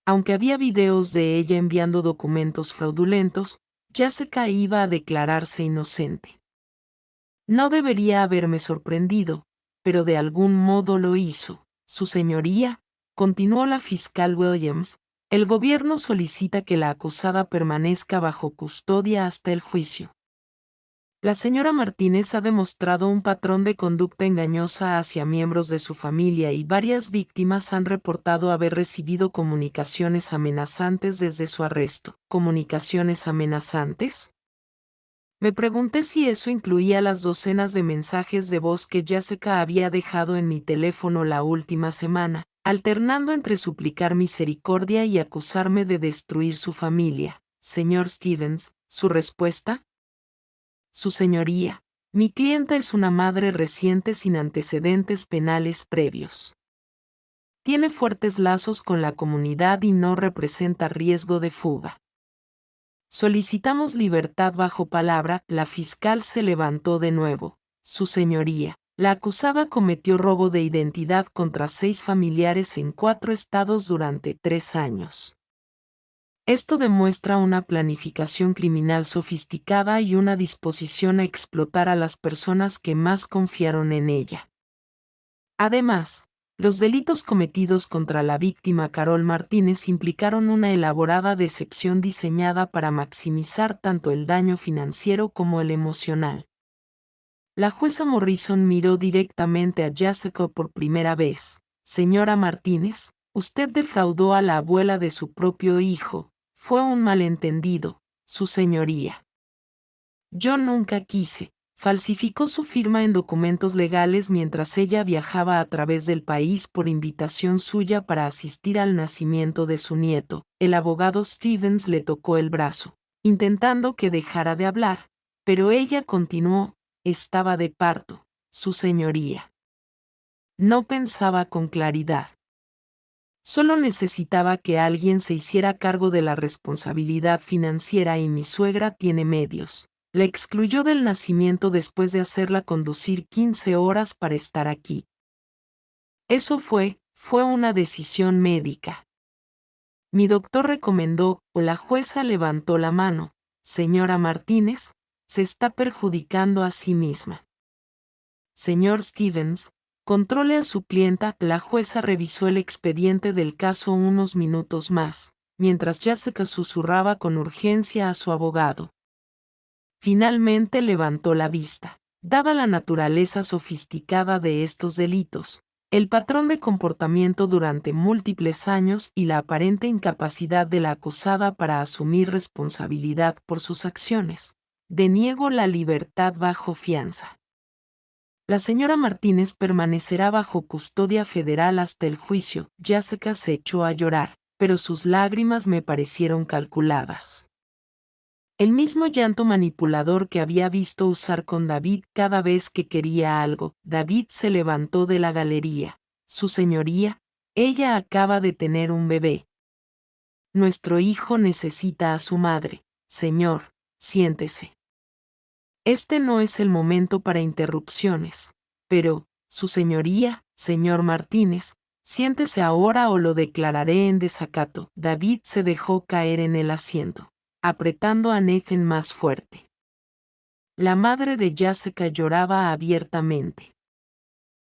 Aunque había videos de ella enviando documentos fraudulentos, Jessica iba a declararse inocente. No debería haberme sorprendido, pero de algún modo lo hizo. Su señoría, continuó la fiscal Williams, el gobierno solicita que la acusada permanezca bajo custodia hasta el juicio. La señora Martínez ha demostrado un patrón de conducta engañosa hacia miembros de su familia y varias víctimas han reportado haber recibido comunicaciones amenazantes desde su arresto. ¿Comunicaciones amenazantes? Me pregunté si eso incluía las docenas de mensajes de voz que Jessica había dejado en mi teléfono la última semana, alternando entre suplicar misericordia y acusarme de destruir su familia. Señor Stevens, ¿su respuesta? Su señoría, mi clienta es una madre reciente sin antecedentes penales previos. Tiene fuertes lazos con la comunidad y no representa riesgo de fuga. Solicitamos libertad bajo palabra. La fiscal se levantó de nuevo. Su señoría, la acusada cometió robo de identidad contra 6 familiares en 4 estados durante 3 años. Esto demuestra una planificación criminal sofisticada y una disposición a explotar a las personas que más confiaron en ella. Además, los delitos cometidos contra la víctima Carol Martínez implicaron una elaborada decepción diseñada para maximizar tanto el daño financiero como el emocional. La jueza Morrison miró directamente a Jessica por primera vez. Señora Martínez, usted defraudó a la abuela de su propio hijo. Fue un malentendido, su señoría. Yo nunca quise. Falsificó su firma en documentos legales mientras ella viajaba a través del país por invitación suya para asistir al nacimiento de su nieto. El abogado Stevens le tocó el brazo. intentando que dejara de hablar, pero ella continuó: estaba de parto, su señoría. No pensaba con claridad. Solo necesitaba que alguien se hiciera cargo de la responsabilidad financiera y mi suegra tiene medios. La excluyó del nacimiento después de hacerla conducir 15 horas para estar aquí. Eso fue una decisión médica. Mi doctor recomendó, o la jueza levantó la mano: señora Martínez, se está perjudicando a sí misma. Señor Stevens, controle a su clienta. La jueza revisó el expediente del caso unos minutos más, mientras Jessica susurraba con urgencia a su abogado. Finalmente levantó la vista. Dada la naturaleza sofisticada de estos delitos, el patrón de comportamiento durante múltiples años y la aparente incapacidad de la acusada para asumir responsabilidad por sus acciones, deniego la libertad bajo fianza. La señora Martínez permanecerá bajo custodia federal hasta el juicio. Jessica se echó a llorar, pero sus lágrimas me parecieron calculadas. El mismo llanto manipulador que había visto usar con David cada vez que quería algo. David se levantó de la galería. Su señoría, ella acaba de tener un bebé. Nuestro hijo necesita a su madre. Señor, siéntese. Este no es el momento para interrupciones, pero, su señoría, señor Martínez, siéntese ahora o lo declararé en desacato. David se dejó caer en el asiento, apretando a Nathan más fuerte. La madre de Jessica lloraba abiertamente.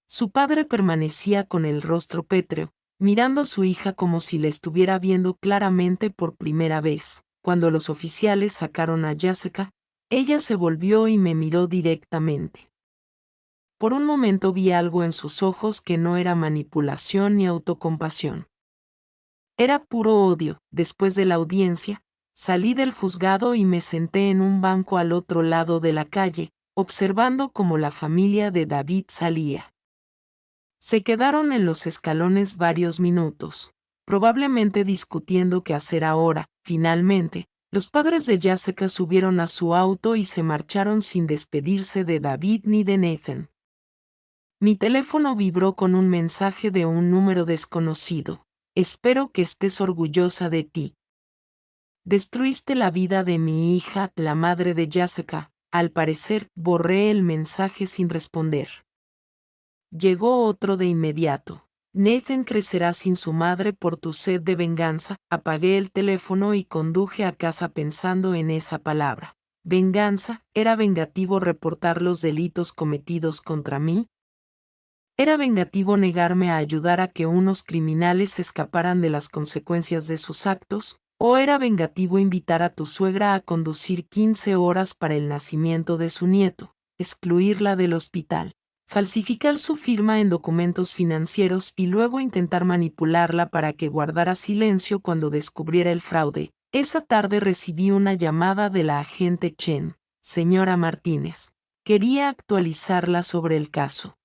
Su padre permanecía con el rostro pétreo, mirando a su hija como si la estuviera viendo claramente por primera vez. Cuando los oficiales sacaron a Jessica, ella se volvió y me miró directamente. Por un momento vi algo en sus ojos que no era manipulación ni autocompasión. Era puro odio. Después de la audiencia, salí del juzgado y me senté en un banco al otro lado de la calle, observando cómo la familia de David salía. Se quedaron en los escalones varios minutos, probablemente discutiendo qué hacer ahora. Finalmente, los padres de Jessica subieron a su auto y se marcharon sin despedirse de David ni de Nathan. Mi teléfono vibró con un mensaje de un número desconocido. Espero que estés orgullosa de ti. Destruiste la vida de mi hija, la madre de Jessica. Al parecer, borré el mensaje sin responder. Llegó otro de inmediato. Nathan crecerá sin su madre por tu sed de venganza. Apagué el teléfono y conduje a casa pensando en esa palabra. Venganza. ¿Era vengativo reportar los delitos cometidos contra mí? ¿Era vengativo negarme a ayudar a que unos criminales escaparan de las consecuencias de sus actos? ¿O era vengativo invitar a tu suegra a conducir 15 horas para el nacimiento de su nieto, excluirla del hospital, falsificar su firma en documentos financieros y luego intentar manipularla para que guardara silencio cuando descubriera el fraude? Esa tarde recibí una llamada de la agente Chen. Señora Martínez, quería actualizarla sobre el caso.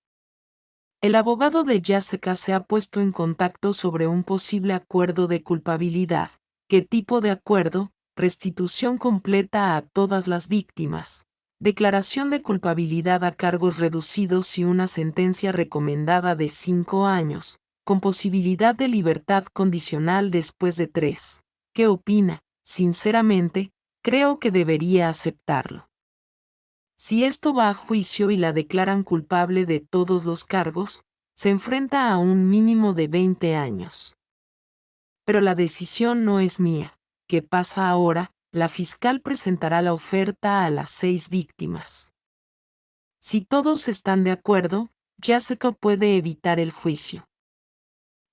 El abogado de Jessica se ha puesto en contacto sobre un posible acuerdo de culpabilidad. ¿Qué tipo de acuerdo? Restitución completa a todas las víctimas, declaración de culpabilidad a cargos reducidos y una sentencia recomendada de 5 años, con posibilidad de libertad condicional después de 3. ¿Qué opina? Sinceramente, creo que debería aceptarlo. Si esto va a juicio y la declaran culpable de todos los cargos, se enfrenta a un mínimo de 20 años. Pero la decisión no es mía. ¿Qué pasa ahora? La fiscal presentará la oferta a las 6 víctimas. Si todos están de acuerdo, Jessica puede evitar el juicio.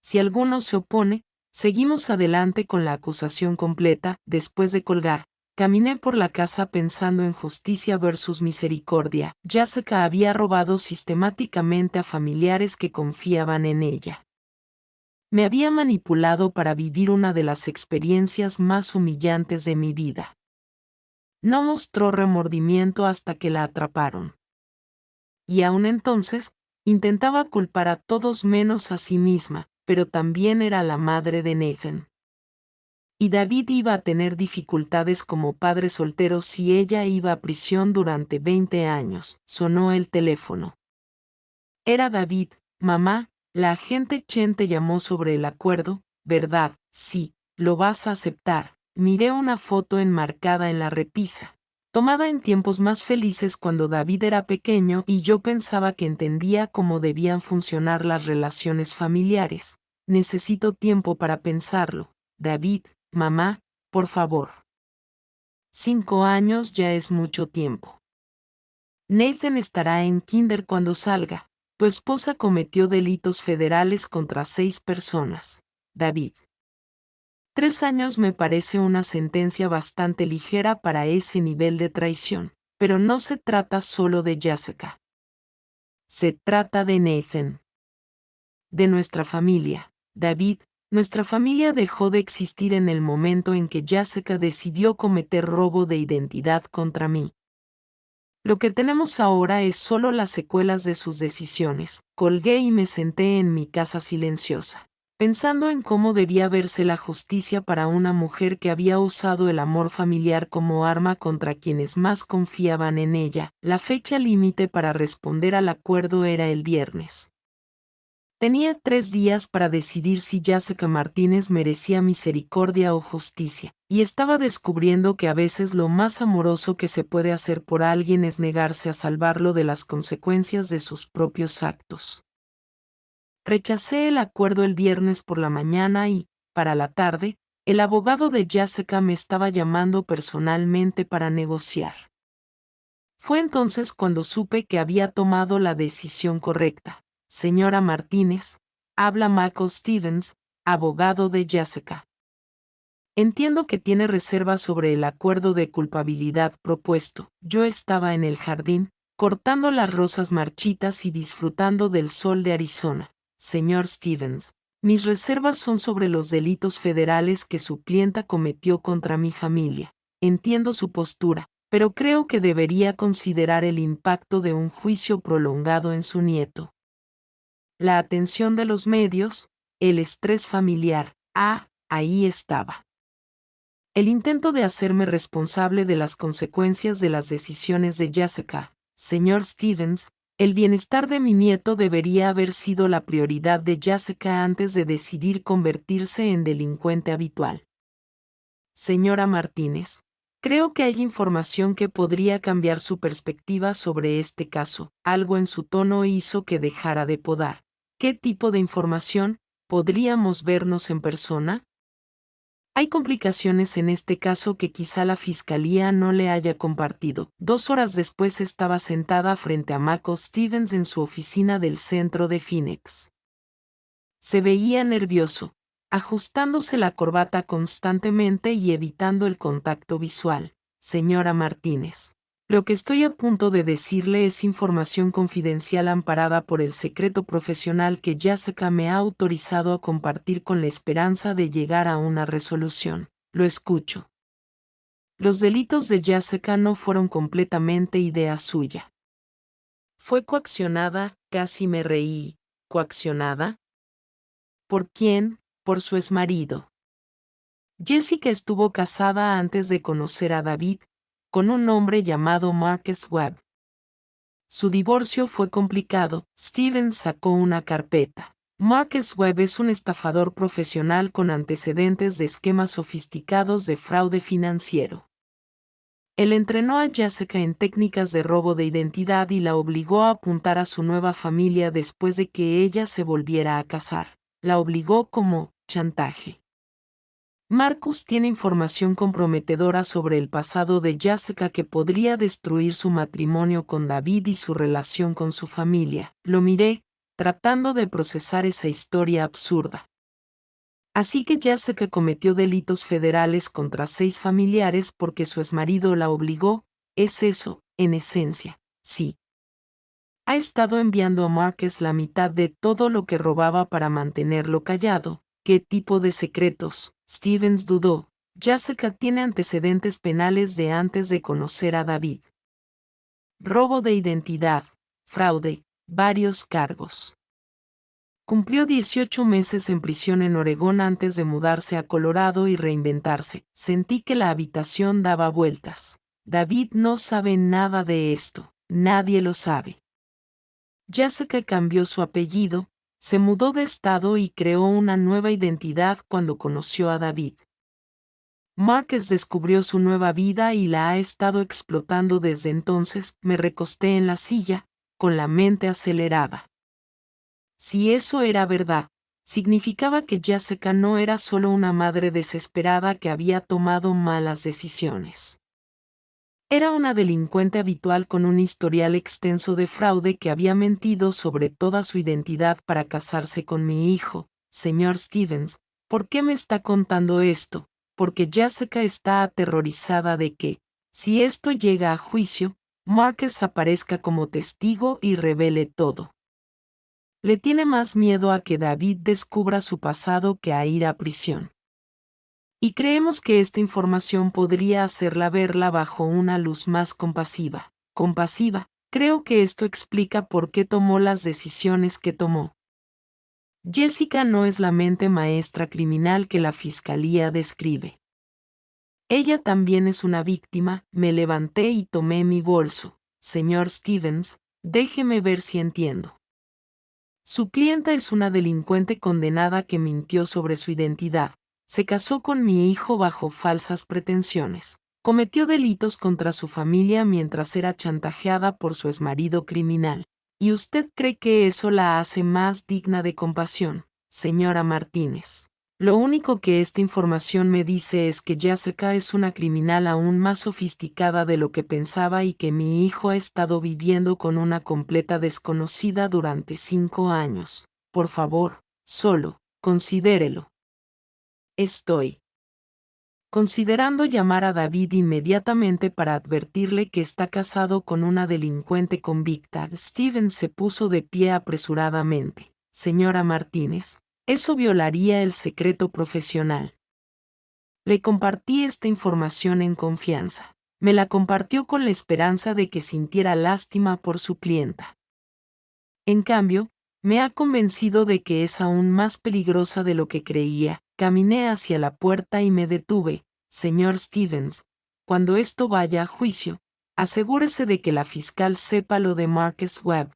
Si alguno se opone, seguimos adelante con la acusación completa. Después de colgar, caminé por la casa pensando en justicia versus misericordia. Jessica había robado sistemáticamente a familiares que confiaban en ella. Me había manipulado para vivir una de las experiencias más humillantes de mi vida. No mostró remordimiento hasta que la atraparon. Y aún entonces, intentaba culpar a todos menos a sí misma, pero también era la madre de Nathan. Y David iba a tener dificultades como padre soltero si ella iba a prisión durante 20 años. Sonó el teléfono. Era David. Mamá, la agente Chen te llamó sobre el acuerdo, ¿verdad? Sí, lo vas a aceptar. Miré una foto enmarcada en la repisa, tomada en tiempos más felices cuando David era pequeño y yo pensaba que entendía cómo debían funcionar las relaciones familiares. Necesito tiempo para pensarlo. David, mamá, por favor. 5 años ya es mucho tiempo. Nathan estará en kinder cuando salga. Tu esposa cometió delitos federales contra 6 personas. David. 3 años me parece una sentencia bastante ligera para ese nivel de traición, pero no se trata solo de Jessica. Se trata de Nathan. De nuestra familia. David, nuestra familia dejó de existir en el momento en que Jessica decidió cometer robo de identidad contra mí. Lo que tenemos ahora es solo las secuelas de sus decisiones. Colgué y me senté en mi casa silenciosa, pensando en cómo debía verse la justicia para una mujer que había usado el amor familiar como arma contra quienes más confiaban en ella. La fecha límite para responder al acuerdo era el viernes. Tenía 3 días para decidir si Jessica Martínez merecía misericordia o justicia, y estaba descubriendo que a veces lo más amoroso que se puede hacer por alguien es negarse a salvarlo de las consecuencias de sus propios actos. Rechacé el acuerdo el viernes por la mañana y, para la tarde, el abogado de Jessica me estaba llamando personalmente para negociar. Fue entonces cuando supe que había tomado la decisión correcta. Señora Martínez, habla Michael Stevens, abogado de Jessica. Entiendo que tiene reservas sobre el acuerdo de culpabilidad propuesto. Yo estaba en el jardín, cortando las rosas marchitas y disfrutando del sol de Arizona. Señor Stevens, mis reservas son sobre los delitos federales que su clienta cometió contra mi familia. Entiendo su postura, pero creo que debería considerar el impacto de un juicio prolongado en su nieto. La atención de los medios, el estrés familiar. Ahí estaba. El intento de hacerme responsable de las consecuencias de las decisiones de Jessica. Señor Stevens, el bienestar de mi nieto debería haber sido la prioridad de Jessica antes de decidir convertirse en delincuente habitual. Señora Martínez, creo que hay información que podría cambiar su perspectiva sobre este caso. Algo en su tono hizo que dejara de podar. ¿Qué tipo de información? ¿Podríamos vernos en persona? Hay complicaciones en este caso que quizá la fiscalía no le haya compartido. 2 horas después estaba sentada frente a Michael Stevens en su oficina del centro de Phoenix. Se veía nervioso, ajustándose la corbata constantemente y evitando el contacto visual. Señora Martínez, lo que estoy a punto de decirle es información confidencial amparada por el secreto profesional que Jessica me ha autorizado a compartir con la esperanza de llegar a una resolución. Lo escucho. Los delitos de Jessica no fueron completamente idea suya. Fue coaccionada, casi me reí. ¿Coaccionada? ¿Por quién? Por su exmarido. Jessica estuvo casada antes de conocer a David, con un hombre llamado Marcus Webb. Su divorcio fue complicado. Stevens sacó una carpeta. Marcus Webb es un estafador profesional con antecedentes de esquemas sofisticados de fraude financiero. Él entrenó a Jessica en técnicas de robo de identidad y la obligó a apuntar a su nueva familia después de que ella se volviera a casar. La obligó como chantaje. Marcus tiene información comprometedora sobre el pasado de Jessica que podría destruir su matrimonio con David y su relación con su familia. Lo miré, tratando de procesar esa historia absurda. Así que Jessica cometió delitos federales contra 6 familiares porque su exmarido la obligó. ¿Es eso, en esencia? Sí. Ha estado enviando a Marcus la mitad de todo lo que robaba para mantenerlo callado. ¿Qué tipo de secretos? Stevens dudó. Jessica tiene antecedentes penales de antes de conocer a David. Robo de identidad, fraude, varios cargos. Cumplió 18 meses en prisión en Oregón antes de mudarse a Colorado y reinventarse. Sentí que la habitación daba vueltas. David no sabe nada de esto. Nadie lo sabe. Jessica cambió su apellido, se mudó de estado y creó una nueva identidad cuando conoció a David. Marcus descubrió su nueva vida y la ha estado explotando desde entonces. Me recosté en la silla, con la mente acelerada. Si eso era verdad, significaba que Jessica no era solo una madre desesperada que había tomado malas decisiones. Era una delincuente habitual con un historial extenso de fraude que había mentido sobre toda su identidad para casarse con mi hijo. Señor Stevens, ¿por qué me está contando esto? Porque Jessica está aterrorizada de que, si esto llega a juicio, Marcus aparezca como testigo y revele todo. Le tiene más miedo a que David descubra su pasado que a ir a prisión. Y creemos que esta información podría hacerla verla bajo una luz más compasiva. Compasiva, creo que esto explica por qué tomó las decisiones que tomó. Jessica no es la mente maestra criminal que la fiscalía describe. Ella también es una víctima. Me levanté y tomé mi bolso. Señor Stevens, déjeme ver si entiendo. Su clienta es una delincuente condenada que mintió sobre su identidad. Se casó con mi hijo bajo falsas pretensiones. Cometió delitos contra su familia mientras era chantajeada por su exmarido criminal. ¿Y usted cree que eso la hace más digna de compasión, señora Martínez? Lo único que esta información me dice es que Jessica es una criminal aún más sofisticada de lo que pensaba y que mi hijo ha estado viviendo con una completa desconocida durante 5 años. Por favor, solo, considérelo. Estoy considerando llamar a David inmediatamente para advertirle que está casado con una delincuente convicta. Steven se puso de pie apresuradamente. Señora Martínez, eso violaría el secreto profesional. Le compartí esta información en confianza. Me la compartió con la esperanza de que sintiera lástima por su clienta. En cambio, me ha convencido de que es aún más peligrosa de lo que creía. Caminé hacia la puerta y me detuve. Señor Stevens, cuando esto vaya a juicio, asegúrese de que la fiscal sepa lo de Marcus Webb.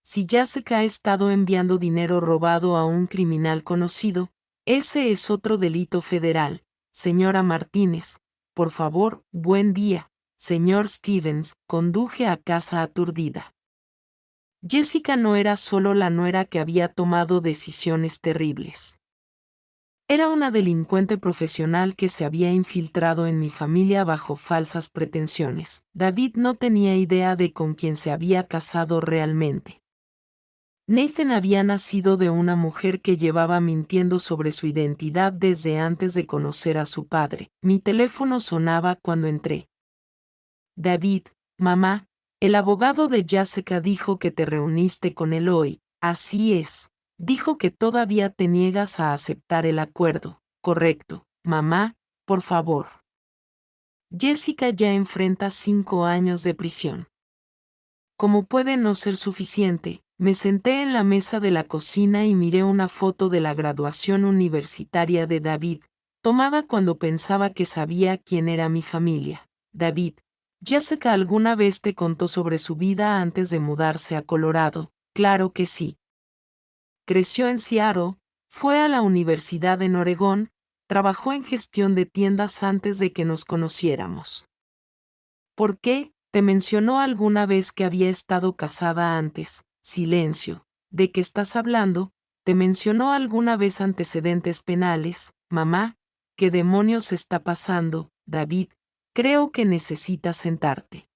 Si Jessica ha estado enviando dinero robado a un criminal conocido, ese es otro delito federal. Señora Martínez, por favor, buen día. Señor Stevens, conduje a casa aturdida. Jessica no era solo la nuera que había tomado decisiones terribles. Era una delincuente profesional que se había infiltrado en mi familia bajo falsas pretensiones. David no tenía idea de con quién se había casado realmente. Nathan había nacido de una mujer que llevaba mintiendo sobre su identidad desde antes de conocer a su padre. Mi teléfono sonaba cuando entré. David, mamá, el abogado de Jessica dijo que te reuniste con él hoy. Así es. Dijo que todavía te niegas a aceptar el acuerdo. Correcto, mamá, por favor. Jessica ya enfrenta 5 años de prisión. Como puede no ser suficiente, me senté en la mesa de la cocina y miré una foto de la graduación universitaria de David, tomada cuando pensaba que sabía quién era mi familia. David, ¿Jessica alguna vez te contó sobre su vida antes de mudarse a Colorado? Claro que sí. Creció en Seattle, fue a la universidad en Oregón, trabajó en gestión de tiendas antes de que nos conociéramos. ¿Por qué? ¿Te mencionó alguna vez que había estado casada antes? Silencio. ¿De qué estás hablando? ¿Te mencionó alguna vez antecedentes penales? Mamá, ¿qué demonios está pasando? David, creo que necesitas sentarte.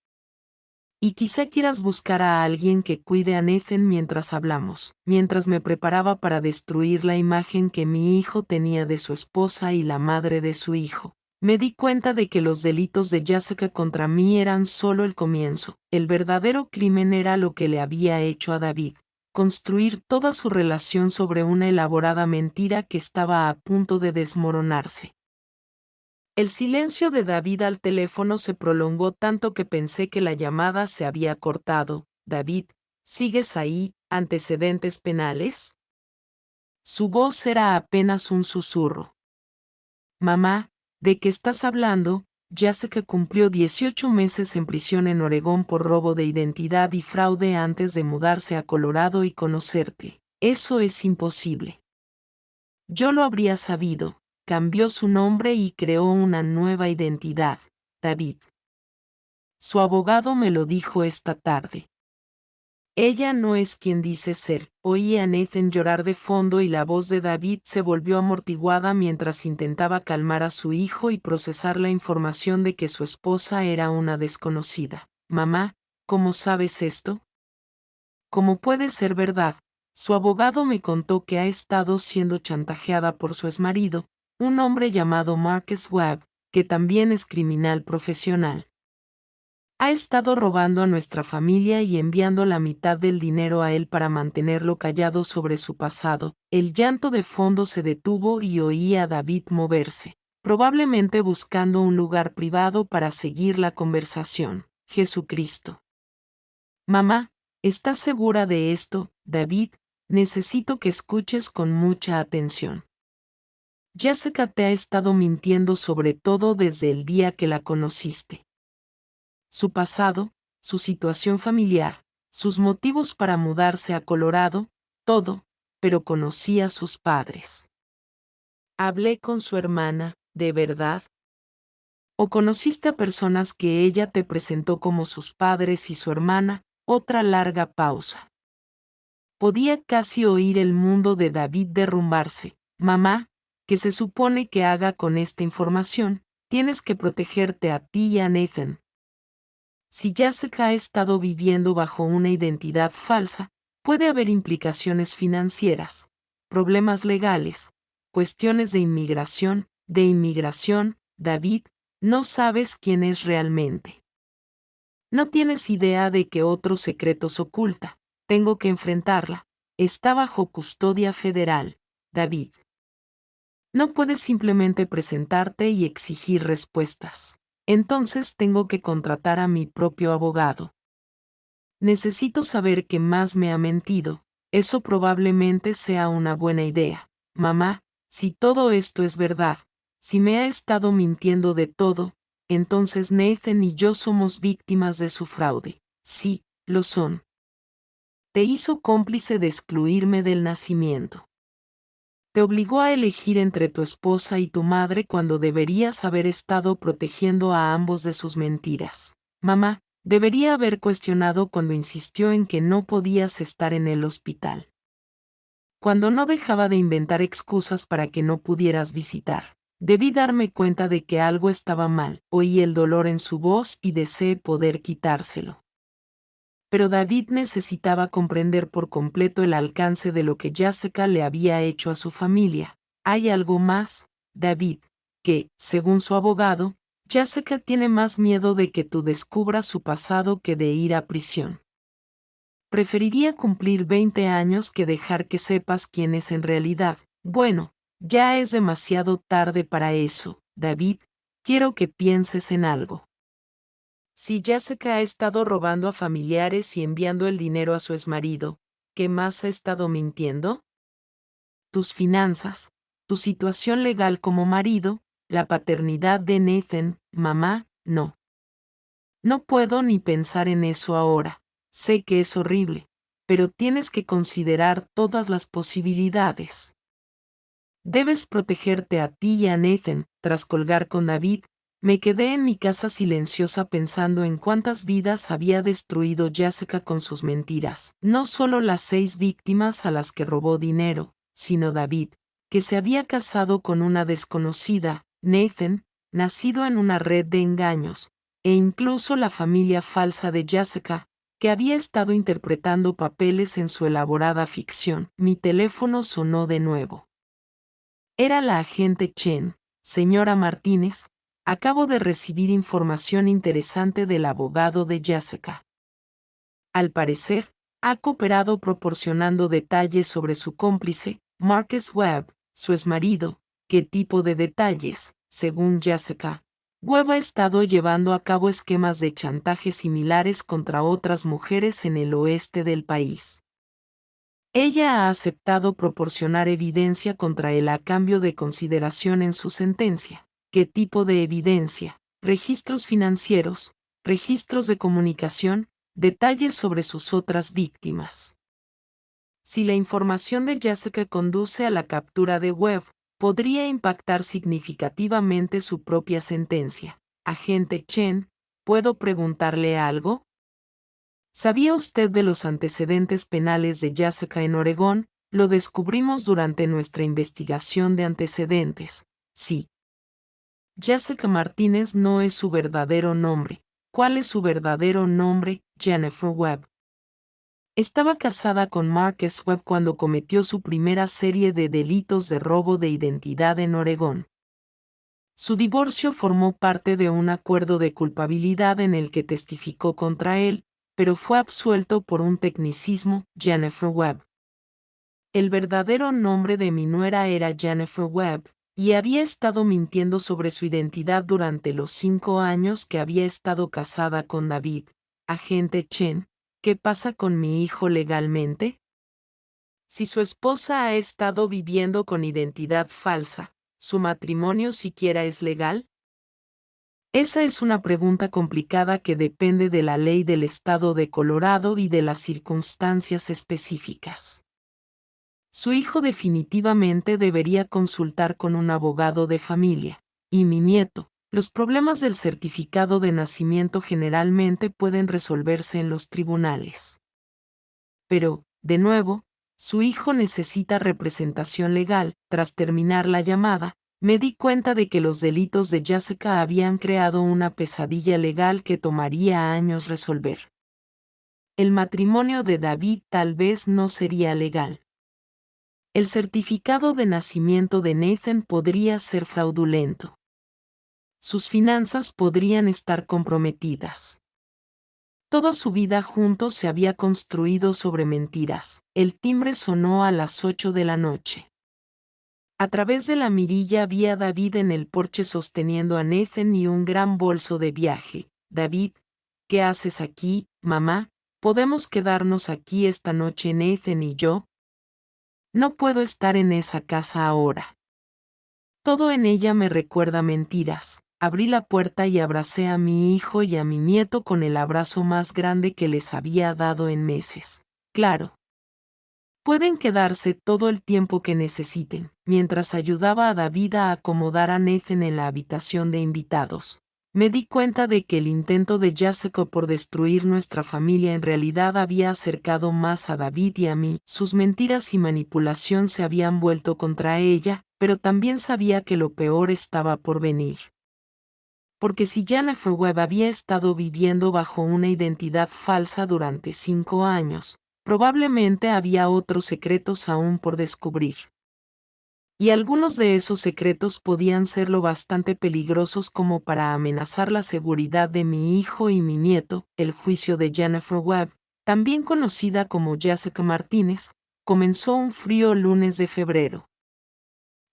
Y quizá quieras buscar a alguien que cuide a Nathan mientras hablamos. Mientras me preparaba para destruir la imagen que mi hijo tenía de su esposa y la madre de su hijo, me di cuenta de que los delitos de Jessica contra mí eran solo el comienzo. El verdadero crimen era lo que le había hecho a David. Construir toda su relación sobre una elaborada mentira que estaba a punto de desmoronarse. El silencio de David al teléfono se prolongó tanto que pensé que la llamada se había cortado. David, ¿sigues ahí? ¿Antecedentes penales? Su voz era apenas un susurro. Mamá, ¿de qué estás hablando? Jessica cumplió 18 meses en prisión en Oregón por robo de identidad y fraude antes de mudarse a Colorado y conocerte. Eso es imposible. Yo lo habría sabido. Cambió su nombre y creó una nueva identidad, David. Su abogado me lo dijo esta tarde. Ella no es quien dice ser. Oí a Nathan llorar de fondo y la voz de David se volvió amortiguada mientras intentaba calmar a su hijo y procesar la información de que su esposa era una desconocida. Mamá, ¿cómo sabes esto? ¿Cómo puede ser verdad? Su abogado me contó que ha estado siendo chantajeada por su exmarido, un hombre llamado Marcus Webb, que también es criminal profesional. Ha estado robando a nuestra familia y enviando la mitad del dinero a él para mantenerlo callado sobre su pasado. El llanto de fondo se detuvo y oí a David moverse, probablemente buscando un lugar privado para seguir la conversación. Jesucristo. Mamá, ¿estás segura de esto, David? Necesito que escuches con mucha atención. Jessica te ha estado mintiendo sobre todo desde el día que la conociste. Su pasado, su situación familiar, sus motivos para mudarse a Colorado, todo, pero conocí a sus padres. Hablé con su hermana, ¿de verdad? ¿O conociste a personas que ella te presentó como sus padres y su hermana? Otra larga pausa. Podía casi oír el mundo de David derrumbarse. Mamá, ¿qué se supone que haga con esta información? Tienes que protegerte a ti y a Nathan. Si Jessica ha estado viviendo bajo una identidad falsa, puede haber implicaciones financieras, problemas legales, cuestiones de inmigración, David, no sabes quién es realmente. No tienes idea de qué otros secretos oculta. Tengo que enfrentarla. Está bajo custodia federal, David. No puedes simplemente presentarte y exigir respuestas. Entonces tengo que contratar a mi propio abogado. Necesito saber qué más me ha mentido. Eso probablemente sea una buena idea. Mamá, si todo esto es verdad, si me ha estado mintiendo de todo, entonces Nathan y yo somos víctimas de su fraude. Sí, lo son. Te hizo cómplice de excluirme del nacimiento. Te obligó a elegir entre tu esposa y tu madre cuando deberías haber estado protegiendo a ambos de sus mentiras. Mamá, debería haber cuestionado cuando insistió en que no podías estar en el hospital. Cuando no dejaba de inventar excusas para que no pudieras visitar. Debí darme cuenta de que algo estaba mal. Oí el dolor en su voz y deseé poder quitárselo. Pero David necesitaba comprender por completo el alcance de lo que Jessica le había hecho a su familia. Hay algo más, David, que, según su abogado, Jessica tiene más miedo de que tú descubras su pasado que de ir a prisión. Preferiría cumplir 20 años que dejar que sepas quién es en realidad. Bueno, ya es demasiado tarde para eso, David, quiero que pienses en algo. Si Jessica ha estado robando a familiares y enviando el dinero a su exmarido, ¿qué más ha estado mintiendo? Tus finanzas, tu situación legal como marido, la paternidad de Nathan, mamá, no. No puedo ni pensar en eso ahora. Sé que es horrible, pero tienes que considerar todas las posibilidades. Debes protegerte a ti y a Nathan. Tras colgar con David, me quedé en mi casa silenciosa pensando en cuántas vidas había destruido Jessica con sus mentiras. No solo las 6 víctimas a las que robó dinero, sino David, que se había casado con una desconocida, Nathan, nacido en una red de engaños, e incluso la familia falsa de Jessica, que había estado interpretando papeles en su elaborada ficción. Mi teléfono sonó de nuevo. Era la agente Chen. Señora Martínez, acabo de recibir información interesante del abogado de Jessica. Al parecer, ha cooperado proporcionando detalles sobre su cómplice, Marcus Webb, su exmarido. ¿Qué tipo de detalles? Según Jessica, Webb ha estado llevando a cabo esquemas de chantaje similares contra otras mujeres en el oeste del país. Ella ha aceptado proporcionar evidencia contra él a cambio de consideración en su sentencia. ¿Qué tipo de evidencia? Registros financieros, registros de comunicación, detalles sobre sus otras víctimas. Si la información de Jessica conduce a la captura de Webb, podría impactar significativamente su propia sentencia. Agente Chen, ¿puedo preguntarle algo? ¿Sabía usted de los antecedentes penales de Jessica en Oregón? Lo descubrimos durante nuestra investigación de antecedentes. Sí. Jessica Martínez no es su verdadero nombre. ¿Cuál es su verdadero nombre? Jennifer Webb. Estaba casada con Marcus Webb cuando cometió su primera serie de delitos de robo de identidad en Oregón. Su divorcio formó parte de un acuerdo de culpabilidad en el que testificó contra él, pero fue absuelto por un tecnicismo, Jennifer Webb. El verdadero nombre de mi nuera era Jennifer Webb, y había estado mintiendo sobre su identidad durante los 5 años que había estado casada con David. Agente Chen, ¿qué pasa con mi hijo legalmente? Si su esposa ha estado viviendo con identidad falsa, ¿su matrimonio siquiera es legal? Esa es una pregunta complicada que depende de la ley del estado de Colorado y de las circunstancias específicas. Su hijo definitivamente debería consultar con un abogado de familia. Y mi nieto, los problemas del certificado de nacimiento generalmente pueden resolverse en los tribunales. Pero, de nuevo, su hijo necesita representación legal. Tras terminar la llamada, me di cuenta de que los delitos de Jessica habían creado una pesadilla legal que tomaría años resolver. El matrimonio de David tal vez no sería legal. El certificado de nacimiento de Nathan podría ser fraudulento. Sus finanzas podrían estar comprometidas. Toda su vida juntos se había construido sobre mentiras. El timbre sonó a las 8 de la noche. A través de la mirilla vi a David en el porche sosteniendo a Nathan y un gran bolso de viaje. David, ¿qué haces aquí, mamá? ¿Podemos quedarnos aquí esta noche Nathan y yo? No puedo estar en esa casa ahora. Todo en ella me recuerda mentiras. Abrí la puerta y abracé a mi hijo y a mi nieto con el abrazo más grande que les había dado en meses. Claro. Pueden quedarse todo el tiempo que necesiten. Mientras ayudaba a David a acomodar a Nathan en la habitación de invitados, me di cuenta de que el intento de Jessica por destruir nuestra familia en realidad había acercado más a David y a mí. Sus mentiras y manipulación se habían vuelto contra ella, pero también sabía que lo peor estaba por venir. Porque si Jennifer Webb había estado viviendo bajo una identidad falsa durante 5 años, probablemente había otros secretos aún por descubrir. Y algunos de esos secretos podían ser lo bastante peligrosos como para amenazar la seguridad de mi hijo y mi nieto. El juicio de Jennifer Webb, también conocida como Jessica Martínez, comenzó un frío lunes de febrero.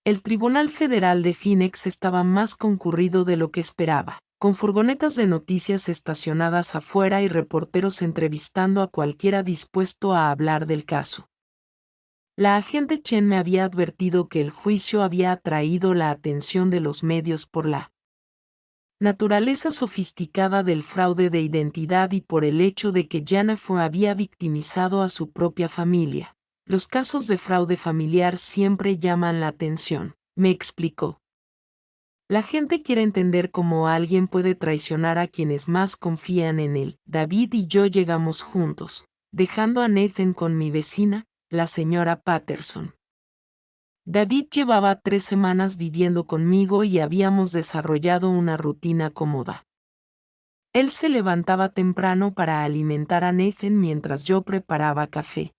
El Tribunal Federal de Phoenix estaba más concurrido de lo que esperaba, con furgonetas de noticias estacionadas afuera y reporteros entrevistando a cualquiera dispuesto a hablar del caso. La agente Chen me había advertido que el juicio había atraído la atención de los medios por la naturaleza sofisticada del fraude de identidad y por el hecho de que Jennifer había victimizado a su propia familia. Los casos de fraude familiar siempre llaman la atención, me explicó. La gente quiere entender cómo alguien puede traicionar a quienes más confían en él. David y yo llegamos juntos, dejando a Nathan con mi vecina, la señora Patterson. David llevaba 3 semanas viviendo conmigo y habíamos desarrollado una rutina cómoda. Él se levantaba temprano para alimentar a Nathan mientras yo preparaba café.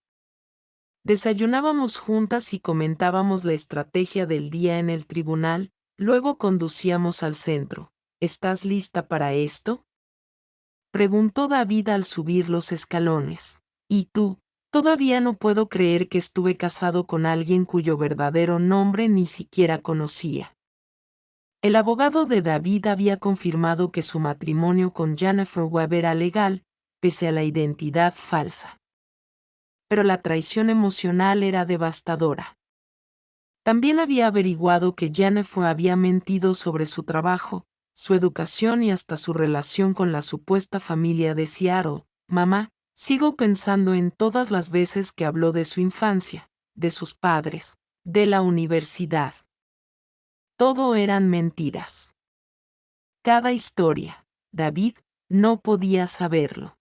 Desayunábamos juntas y comentábamos la estrategia del día en el tribunal, luego conducíamos al centro. ¿Estás lista para esto?, preguntó David al subir los escalones. ¿Y tú? Todavía no puedo creer que estuve casado con alguien cuyo verdadero nombre ni siquiera conocía. El abogado de David había confirmado que su matrimonio con Jennifer Webb era legal, pese a la identidad falsa. pero la traición emocional era devastadora. También había averiguado que Jennifer había mentido sobre su trabajo, su educación y hasta su relación con la supuesta familia de Seattle. Mamá, sigo pensando en todas las veces que habló de su infancia, de sus padres, de la universidad. Todo eran mentiras. Cada historia. David no podía saberlo.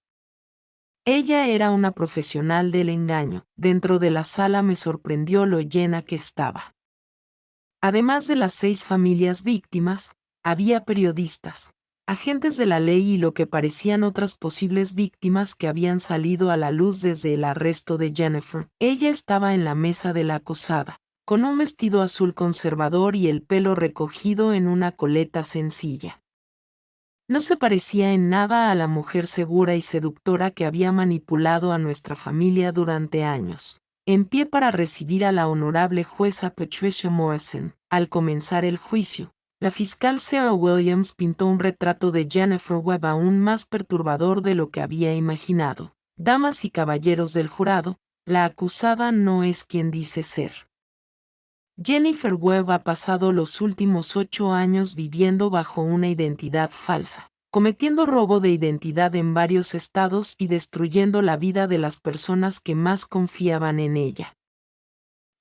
Ella era una profesional del engaño. Dentro de la sala me sorprendió lo llena que estaba. Además de las 6 familias víctimas, había periodistas, agentes de la ley y lo que parecían otras posibles víctimas que habían salido a la luz desde el arresto de Jennifer. Ella estaba en la mesa de la acusada, con un vestido azul conservador y el pelo recogido en una coleta sencilla. No se parecía en nada a la mujer segura y seductora que había manipulado a nuestra familia durante años. En pie para recibir a la honorable jueza Patricia Morrison. Al comenzar el juicio, la fiscal Sarah Williams pintó un retrato de Jennifer Webb aún más perturbador de lo que había imaginado. Damas y caballeros del jurado, la acusada no es quien dice ser. Jennifer Webb ha pasado los últimos 8 años viviendo bajo una identidad falsa, cometiendo robo de identidad en varios estados y destruyendo la vida de las personas que más confiaban en ella.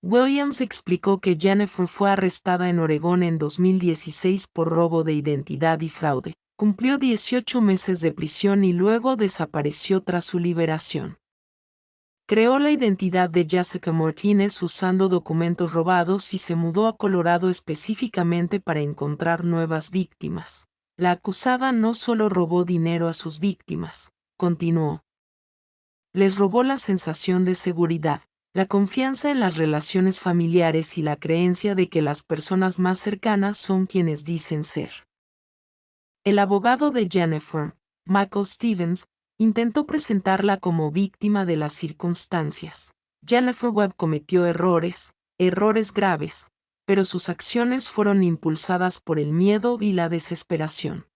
Williams explicó que Jennifer fue arrestada en Oregón en 2016 por robo de identidad y fraude, cumplió 18 meses de prisión y luego desapareció tras su liberación. Creó la identidad de Jessica Martínez usando documentos robados y se mudó a Colorado específicamente para encontrar nuevas víctimas. La acusada no solo robó dinero a sus víctimas, continuó. Les robó la sensación de seguridad, la confianza en las relaciones familiares y la creencia de que las personas más cercanas son quienes dicen ser. El abogado de Jennifer, Michael Stevens, intentó presentarla como víctima de las circunstancias. Jennifer Webb cometió errores graves, pero sus acciones fueron impulsadas por el miedo y la desesperación.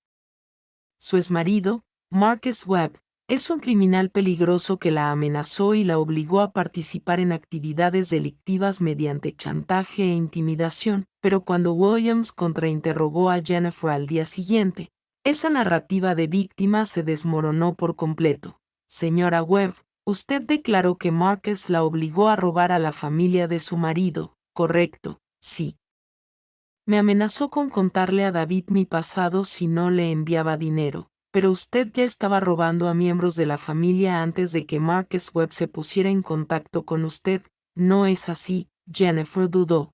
Su exmarido, Marcus Webb, es un criminal peligroso que la amenazó y la obligó a participar en actividades delictivas mediante chantaje e intimidación, pero cuando Williams contrainterrogó a Jennifer al día siguiente, esa narrativa de víctima se desmoronó por completo. Señora Webb, usted declaró que Marcus la obligó a robar a la familia de su marido, ¿correcto? Sí. Me amenazó con contarle a David mi pasado si no le enviaba dinero, pero usted ya estaba robando a miembros de la familia antes de que Marcus Webb se pusiera en contacto con usted. No es así, Jennifer dudó.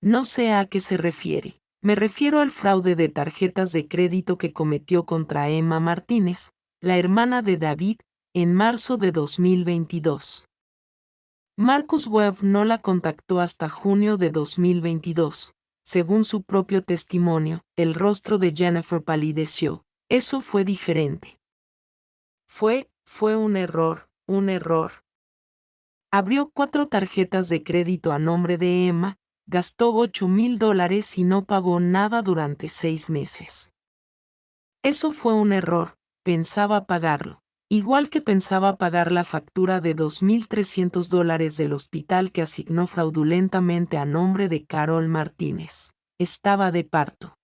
No sé a qué se refiere. Me refiero al fraude de tarjetas de crédito que cometió contra Emma Martínez, la hermana de David, en marzo de 2022. Marcus Webb no la contactó hasta junio de 2022. Según su propio testimonio, el rostro de Jennifer palideció. Eso fue diferente. Fue un error. Abrió 4 tarjetas de crédito a nombre de Emma, gastó $8,000 y no pagó nada durante 6 meses. Eso fue un error, pensaba pagarlo. Igual que pensaba pagar la factura de $2,300 del hospital que asignó fraudulentamente a nombre de Carol Martínez. Estaba de parto.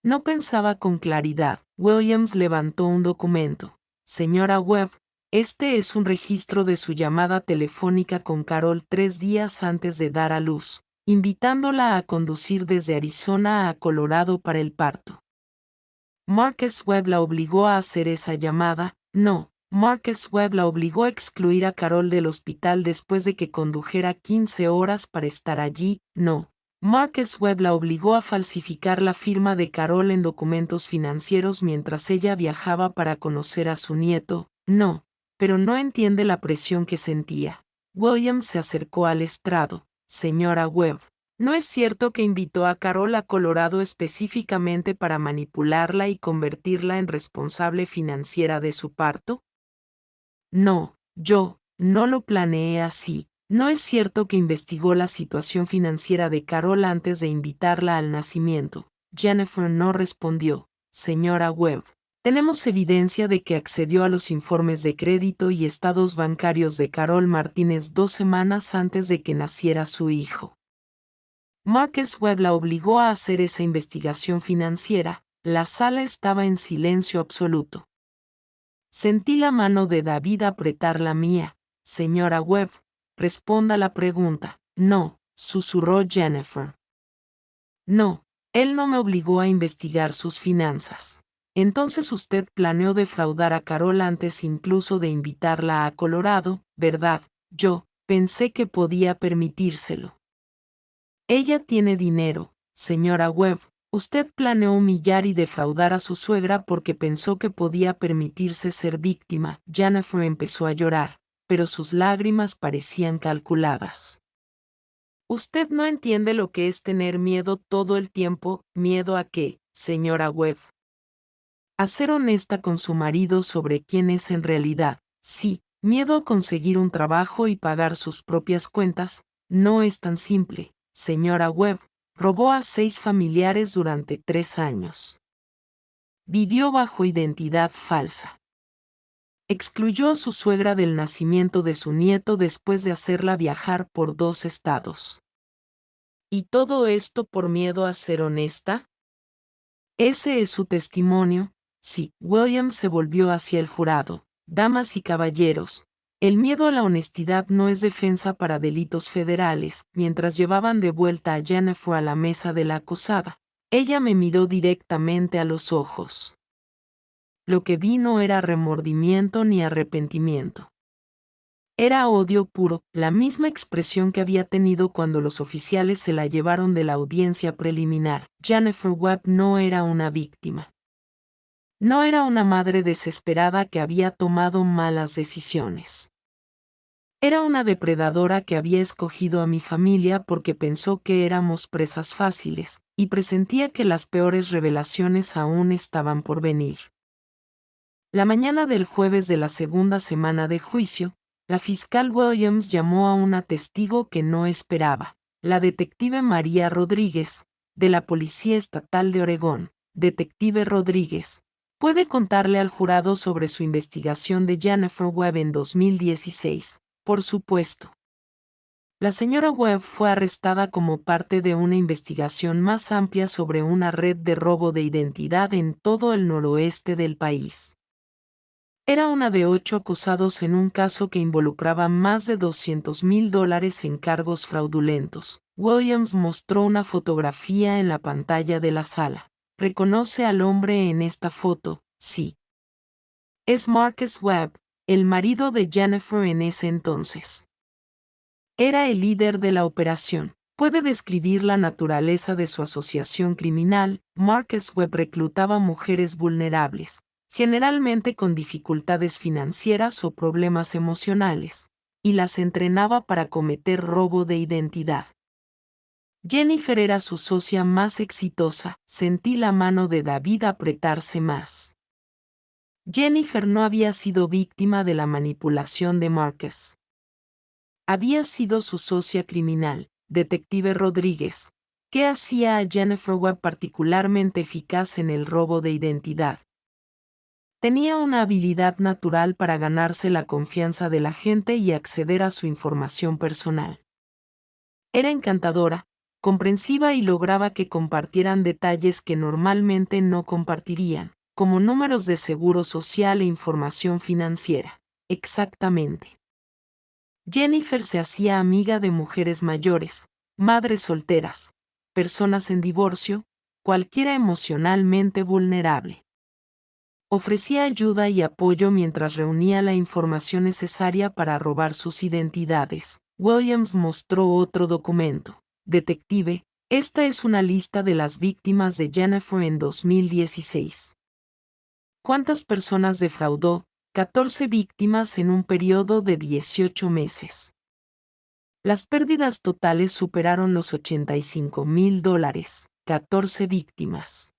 No pensaba con claridad. Williams levantó un documento. Señora Webb, este es un registro de su llamada telefónica con Carol 3 días antes de dar a luz, invitándola a conducir desde Arizona a Colorado para el parto. Marcus Webb la obligó a hacer esa llamada. No, Marcus Webb la obligó a excluir a Carol del hospital después de que condujera 15 horas para estar allí. No, Marcus Webb la obligó a falsificar la firma de Carol en documentos financieros mientras ella viajaba para conocer a su nieto. No, pero no entiende la presión que sentía. Williams se acercó al estrado. Señora Webb, ¿no es cierto que invitó a Carol a Colorado específicamente para manipularla y convertirla en responsable financiera de su parto? No, yo no lo planeé así. ¿No es cierto que investigó la situación financiera de Carol antes de invitarla al nacimiento? Jennifer no respondió. Señora Webb, Tenemos evidencia de que accedió a los informes de crédito y estados bancarios de Carol Martínez 2 semanas antes de que naciera su hijo. Marcus Webb la obligó a hacer esa investigación financiera. La sala estaba en silencio absoluto. Sentí la mano de David apretar la mía. Señora Webb, responda la pregunta. No, susurró Jennifer. No, él no me obligó a investigar sus finanzas. Entonces usted planeó defraudar a Carol antes incluso de invitarla a Colorado, ¿verdad? Yo pensé que podía permitírselo. Ella tiene dinero, señora Webb. Usted planeó humillar y defraudar a su suegra porque pensó que podía permitirse ser víctima. Jennifer empezó a llorar, pero sus lágrimas parecían calculadas. Usted no entiende lo que es tener miedo todo el tiempo. ¿Miedo a qué, señora Webb? A ser honesta con su marido sobre quién es en realidad. Sí, miedo a conseguir un trabajo y pagar sus propias cuentas. No es tan simple, señora Webb. Robó a 6 familiares durante 3 años. Vivió bajo identidad falsa. Excluyó a su suegra del nacimiento de su nieto después de hacerla viajar por 2 estados. ¿Y todo esto por miedo a ser honesta? Ese es su testimonio. Sí, Williams se volvió hacia el jurado. Damas y caballeros, el miedo a la honestidad no es defensa para delitos federales. Mientras llevaban de vuelta a Jennifer a la mesa de la acusada, ella me miró directamente a los ojos. Lo que vi no era remordimiento ni arrepentimiento. Era odio puro, la misma expresión que había tenido cuando los oficiales se la llevaron de la audiencia preliminar. Jennifer Webb no era una víctima. No era una madre desesperada que había tomado malas decisiones. Era una depredadora que había escogido a mi familia porque pensó que éramos presas fáciles, y presentía que las peores revelaciones aún estaban por venir. La mañana del jueves de la segunda semana de juicio, la fiscal Williams llamó a una testigo que no esperaba, la detective María Rodríguez, de la Policía Estatal de Oregón. Detective Rodríguez, ¿puede contarle al jurado sobre su investigación de Jennifer Webb en 2016? Por supuesto. La señora Webb fue arrestada como parte de una investigación más amplia sobre una red de robo de identidad en todo el noroeste del país. Era una de 8 acusados en un caso que involucraba más de $200,000 en cargos fraudulentos. Williams mostró una fotografía en la pantalla de la sala. ¿Reconoce al hombre en esta foto? Sí. Es Marcus Webb, el marido de Jennifer en ese entonces. Era el líder de la operación. Puede describir la naturaleza de su asociación criminal. Marcus Webb reclutaba mujeres vulnerables, generalmente con dificultades financieras o problemas emocionales, y las entrenaba para cometer robo de identidad. Jennifer era su socia más exitosa. Sentí la mano de David apretarse más. Jennifer no había sido víctima de la manipulación de Marcus. Había sido su socia criminal. Detective Rodríguez, ¿qué hacía a Jennifer Webb particularmente eficaz en el robo de identidad? Tenía una habilidad natural para ganarse la confianza de la gente y acceder a su información personal. Era encantadora, comprensiva y lograba que compartieran detalles que normalmente no compartirían, como números de seguro social e información financiera. Exactamente. Jennifer se hacía amiga de mujeres mayores, madres solteras, personas en divorcio, cualquiera emocionalmente vulnerable. Ofrecía ayuda y apoyo mientras reunía la información necesaria para robar sus identidades. Williams mostró otro documento. Detective, esta es una lista de las víctimas de Jennifer en 2016. ¿Cuántas personas defraudó? 14 víctimas en un periodo de 18 meses. Las pérdidas totales superaron los $85,000. 14 víctimas.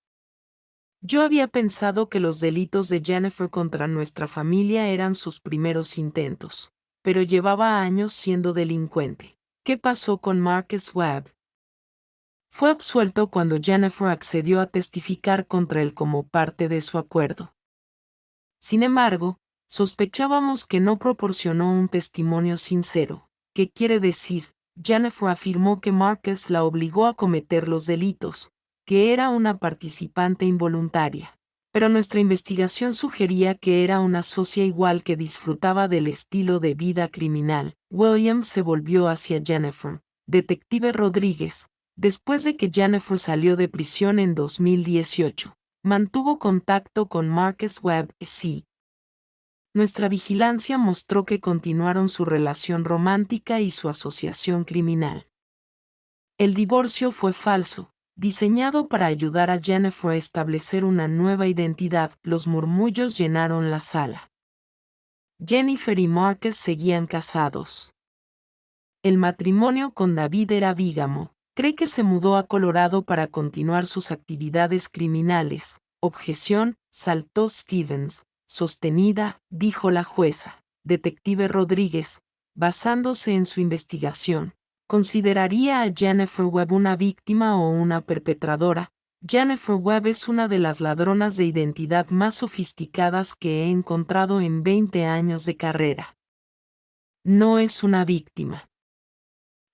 Yo había pensado que los delitos de Jennifer contra nuestra familia eran sus primeros intentos, pero llevaba años siendo delincuente. ¿Qué pasó con Marcus Webb? Fue absuelto cuando Jennifer accedió a testificar contra él como parte de su acuerdo. Sin embargo, sospechábamos que no proporcionó un testimonio sincero. ¿Qué quiere decir? Jennifer afirmó que Marcus la obligó a cometer los delitos, que era una participante involuntaria. Pero nuestra investigación sugería que era una socia igual que disfrutaba del estilo de vida criminal. Williams se volvió hacia Jennifer. Detective Rodríguez, después de que Jennifer salió de prisión en 2018, mantuvo contacto con Marcus Webb, sí. Nuestra vigilancia mostró que continuaron su relación romántica y su asociación criminal. El divorcio fue falso, diseñado para ayudar a Jennifer a establecer una nueva identidad. Los murmullos llenaron la sala. Jennifer y Marcus seguían casados. El matrimonio con David era bígamo. Cree que se mudó a Colorado para continuar sus actividades criminales. Objeción, saltó Stevens. Sostenida, dijo la jueza. Detective Rodríguez, basándose en su investigación, ¿consideraría a Jennifer Webb una víctima o una perpetradora? Jennifer Webb es una de las ladronas de identidad más sofisticadas que he encontrado en 20 años de carrera. No es una víctima.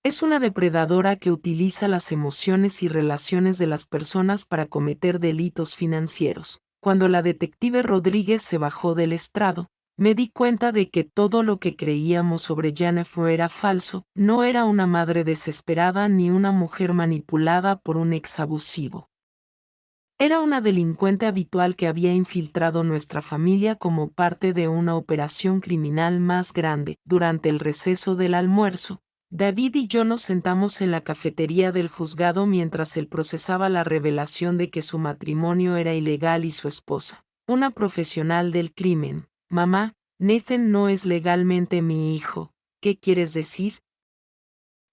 Es una depredadora que utiliza las emociones y relaciones de las personas para cometer delitos financieros. Cuando la detective Rodríguez se bajó del estrado, me di cuenta de que todo lo que creíamos sobre Jennifer era falso. No era una madre desesperada ni una mujer manipulada por un ex abusivo. Era una delincuente habitual que había infiltrado nuestra familia como parte de una operación criminal más grande. Durante el receso del almuerzo, David y yo nos sentamos en la cafetería del juzgado mientras él procesaba la revelación de que su matrimonio era ilegal y su esposa, una profesional del crimen. Mamá, Nathan no es legalmente mi hijo. ¿Qué quieres decir?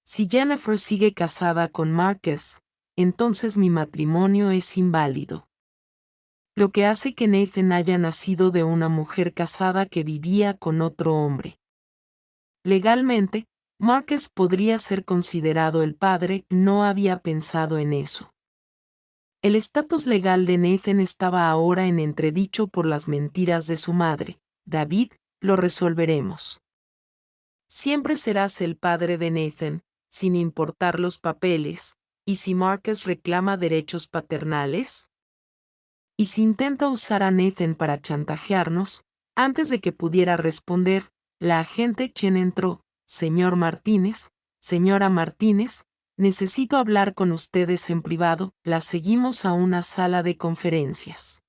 Si Jennifer sigue casada con Marcus, entonces mi matrimonio es inválido. Lo que hace que Nathan haya nacido de una mujer casada que vivía con otro hombre. Legalmente, Marcus podría ser considerado el padre. No había pensado en eso. El estatus legal de Nathan estaba ahora en entredicho por las mentiras de su madre. David, lo resolveremos. Siempre serás el padre de Nathan, sin importar los papeles. ¿Y si Marcus reclama derechos paternales? ¿Y si intenta usar a Nathan para chantajearnos? Antes de que pudiera responder, la agente Chen entró. Señor Martínez, señora Martínez, necesito hablar con ustedes en privado. La seguimos a una sala de conferencias.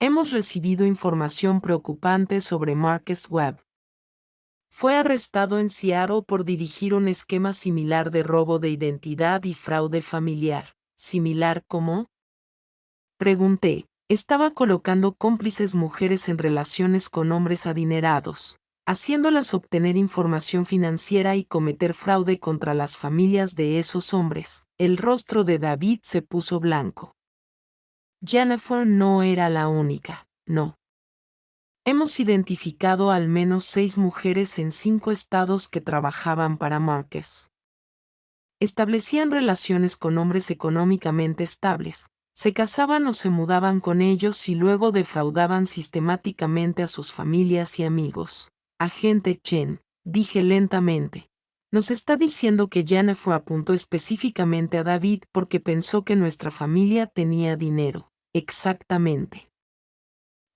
Hemos recibido información preocupante sobre Marcus Webb. Fue arrestado en Seattle por dirigir un esquema similar de robo de identidad y fraude familiar. ¿Similar cómo? Pregunté. Estaba colocando cómplices mujeres en relaciones con hombres adinerados, haciéndolas obtener información financiera y cometer fraude contra las familias de esos hombres. El rostro de David se puso blanco. Jennifer no era la única, no. Hemos identificado al menos 6 mujeres en 5 estados que trabajaban para Marcus. Establecían relaciones con hombres económicamente estables, se casaban o se mudaban con ellos y luego defraudaban sistemáticamente a sus familias y amigos. Agente Chen, dije lentamente. Nos está diciendo que Jennifer apuntó específicamente a David porque pensó que nuestra familia tenía dinero. Exactamente.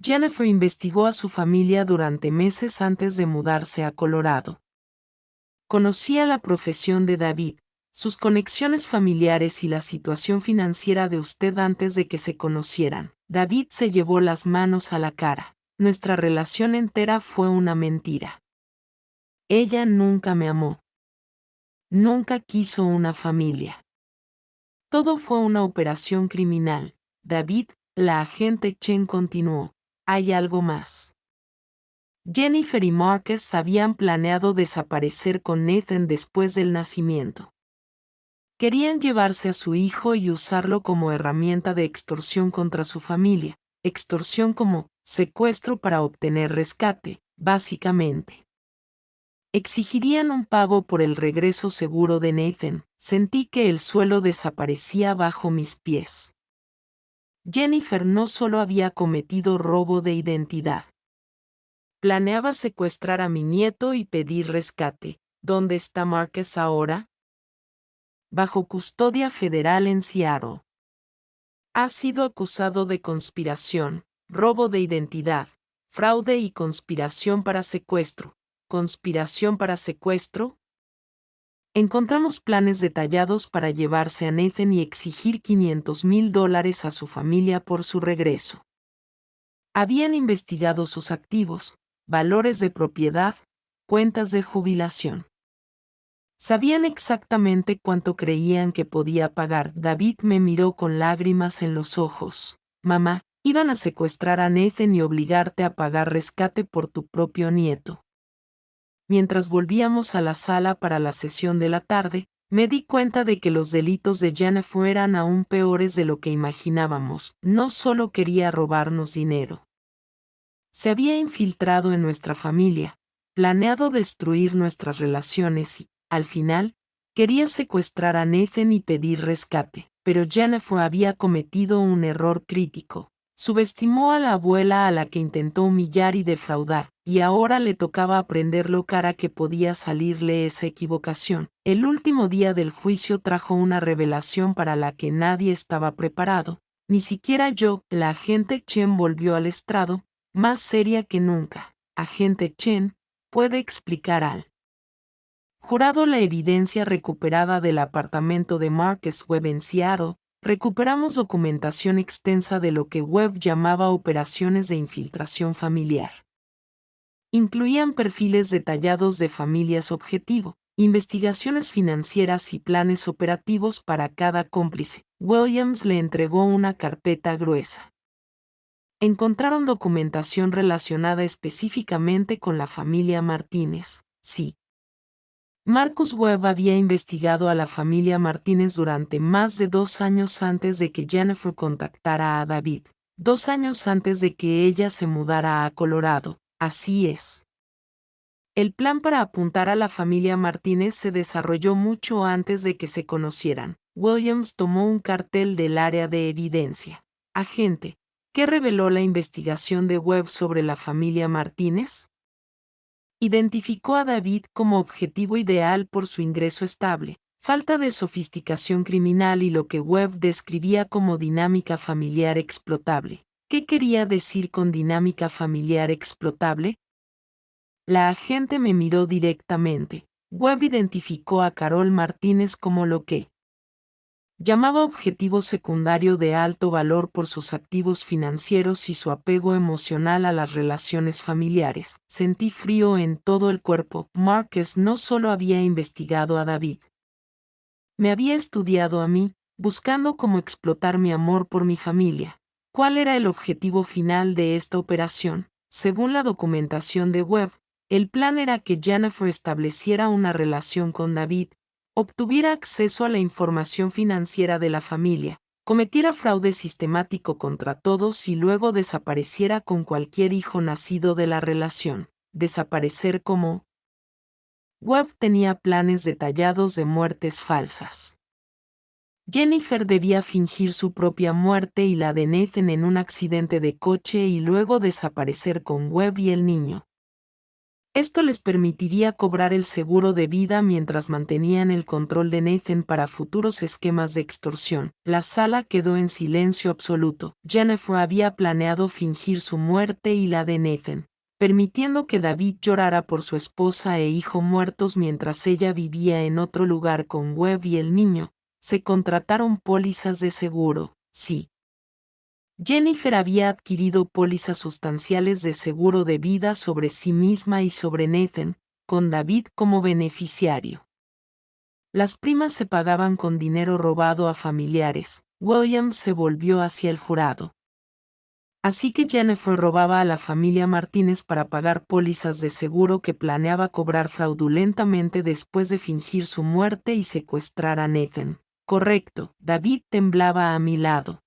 Jennifer investigó a su familia durante meses antes de mudarse a Colorado. Conocía la profesión de David, sus conexiones familiares y la situación financiera de usted antes de que se conocieran. David se llevó las manos a la cara. Nuestra relación entera fue una mentira. Ella nunca me amó. Nunca quiso una familia. Todo fue una operación criminal. David, la agente Chen continuó. Hay algo más. Jennifer y Marcus habían planeado desaparecer con Nathan después del nacimiento. Querían llevarse a su hijo y usarlo como herramienta de extorsión contra su familia, extorsión como secuestro para obtener rescate, básicamente. Exigirían un pago por el regreso seguro de Nathan. Sentí que el suelo desaparecía bajo mis pies. Jennifer no solo había cometido robo de identidad. Planeaba secuestrar a mi nieto y pedir rescate. ¿Dónde está Marcus ahora? Bajo custodia federal en Seattle. Ha sido acusado de conspiración, robo de identidad, fraude y conspiración para secuestro. ¿Conspiración para secuestro? Encontramos planes detallados para llevarse a Nathan y exigir $500,000 a su familia por su regreso. Habían investigado sus activos, valores de propiedad, cuentas de jubilación. Sabían exactamente cuánto creían que podía pagar. David me miró con lágrimas en los ojos. Mamá, iban a secuestrar a Nathan y obligarte a pagar rescate por tu propio nieto. Mientras volvíamos a la sala para la sesión de la tarde, me di cuenta de que los delitos de Jennifer eran aún peores de lo que imaginábamos. No solo quería robarnos dinero. Se había infiltrado en nuestra familia, planeado destruir nuestras relaciones y, al final, quería secuestrar a Nathan y pedir rescate. Pero Jennifer había cometido un error crítico. Subestimó a la abuela a la que intentó humillar y defraudar, y ahora le tocaba aprender lo cara que podía salirle esa equivocación. El último día del juicio trajo una revelación para la que nadie estaba preparado. Ni siquiera yo. La agente Chen volvió al estrado, más seria que nunca. Agente Chen, ¿puede explicar al jurado la evidencia recuperada del apartamento de Marcus Webb en Seattle? Recuperamos documentación extensa de lo que Webb llamaba operaciones de infiltración familiar. Incluían perfiles detallados de familias objetivo, investigaciones financieras y planes operativos para cada cómplice. Williams le entregó una carpeta gruesa. Encontraron documentación relacionada específicamente con la familia Martínez. Sí. Marcus Webb había investigado a la familia Martínez durante más de 2 años antes de que Jennifer contactara a David. 2 años antes de que ella se mudara a Colorado. Así es. El plan para apuntar a la familia Martínez se desarrolló mucho antes de que se conocieran. Williams tomó un cartel del área de evidencia. Agente, ¿qué reveló la investigación de Webb sobre la familia Martínez? Identificó a David como objetivo ideal por su ingreso estable, falta de sofisticación criminal y lo que Webb describía como dinámica familiar explotable. ¿Qué quería decir con dinámica familiar explotable? La agente me miró directamente. Webb identificó a Carol Martínez como lo que llamaba objetivo secundario de alto valor por sus activos financieros y su apego emocional a las relaciones familiares. Sentí frío en todo el cuerpo. Marcus no solo había investigado a David. Me había estudiado a mí, buscando cómo explotar mi amor por mi familia. ¿Cuál era el objetivo final de esta operación? Según la documentación de Webb, el plan era que Jennifer estableciera una relación con David, obtuviera acceso a la información financiera de la familia, cometiera fraude sistemático contra todos y luego desapareciera con cualquier hijo nacido de la relación. Desaparecer como... Webb tenía planes detallados de muertes falsas. Jennifer debía fingir su propia muerte y la de Nathan en un accidente de coche y luego desaparecer con Webb y el niño. Esto les permitiría cobrar el seguro de vida mientras mantenían el control de Nathan para futuros esquemas de extorsión. La sala quedó en silencio absoluto. Jennifer había planeado fingir su muerte y la de Nathan, permitiendo que David llorara por su esposa e hijo muertos mientras ella vivía en otro lugar con Webb y el niño. Se contrataron pólizas de seguro, sí. Jennifer había adquirido pólizas sustanciales de seguro de vida sobre sí misma y sobre Nathan, con David como beneficiario. Las primas se pagaban con dinero robado a familiares. Williams se volvió hacia el jurado. Así que Jennifer robaba a la familia Martínez para pagar pólizas de seguro que planeaba cobrar fraudulentamente después de fingir su muerte y secuestrar a Nathan. Correcto, David temblaba a mi lado.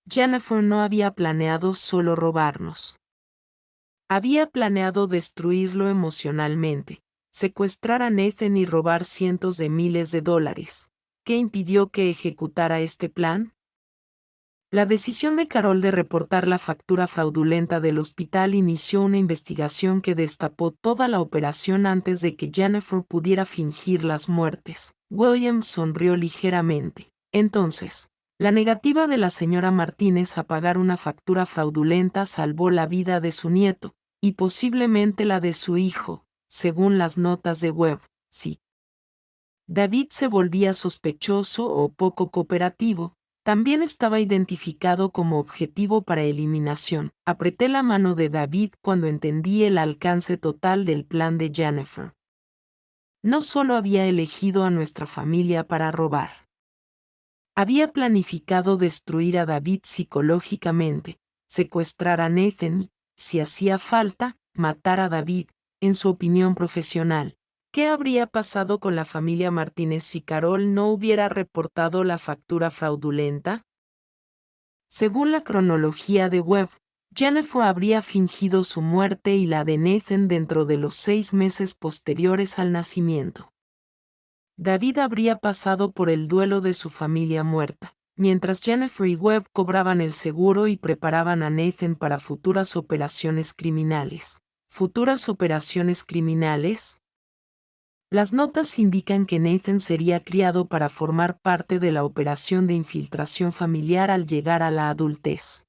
Jennifer no había planeado solo robarnos. Había planeado destruirlo emocionalmente, secuestrar a Nathan y robar cientos de miles de dólares. ¿Qué impidió que ejecutara este plan? La decisión de Carol de reportar la factura fraudulenta del hospital inició una investigación que destapó toda la operación antes de que Jennifer pudiera fingir las muertes. Williams sonrió ligeramente. Entonces, la negativa de la señora Martínez a pagar una factura fraudulenta salvó la vida de su nieto, y posiblemente la de su hijo, según las notas de Webb. Sí. David se volvía sospechoso o poco cooperativo. También estaba identificado como objetivo para eliminación. Apreté la mano de David cuando entendí el alcance total del plan de Jennifer. No solo había elegido a nuestra familia para robar. Había planificado destruir a David psicológicamente, secuestrar a Nathan y, si hacía falta, matar a David. En su opinión profesional, ¿qué habría pasado con la familia Martínez si Carol no hubiera reportado la factura fraudulenta? Según la cronología de Webb, Jennifer habría fingido su muerte y la de Nathan dentro de los 6 meses posteriores al nacimiento. David habría pasado por el duelo de su familia muerta, mientras Jennifer y Webb cobraban el seguro y preparaban a Nathan para futuras operaciones criminales. ¿Futuras operaciones criminales? Las notas indican que Nathan sería criado para formar parte de la operación de infiltración familiar al llegar a la adultez.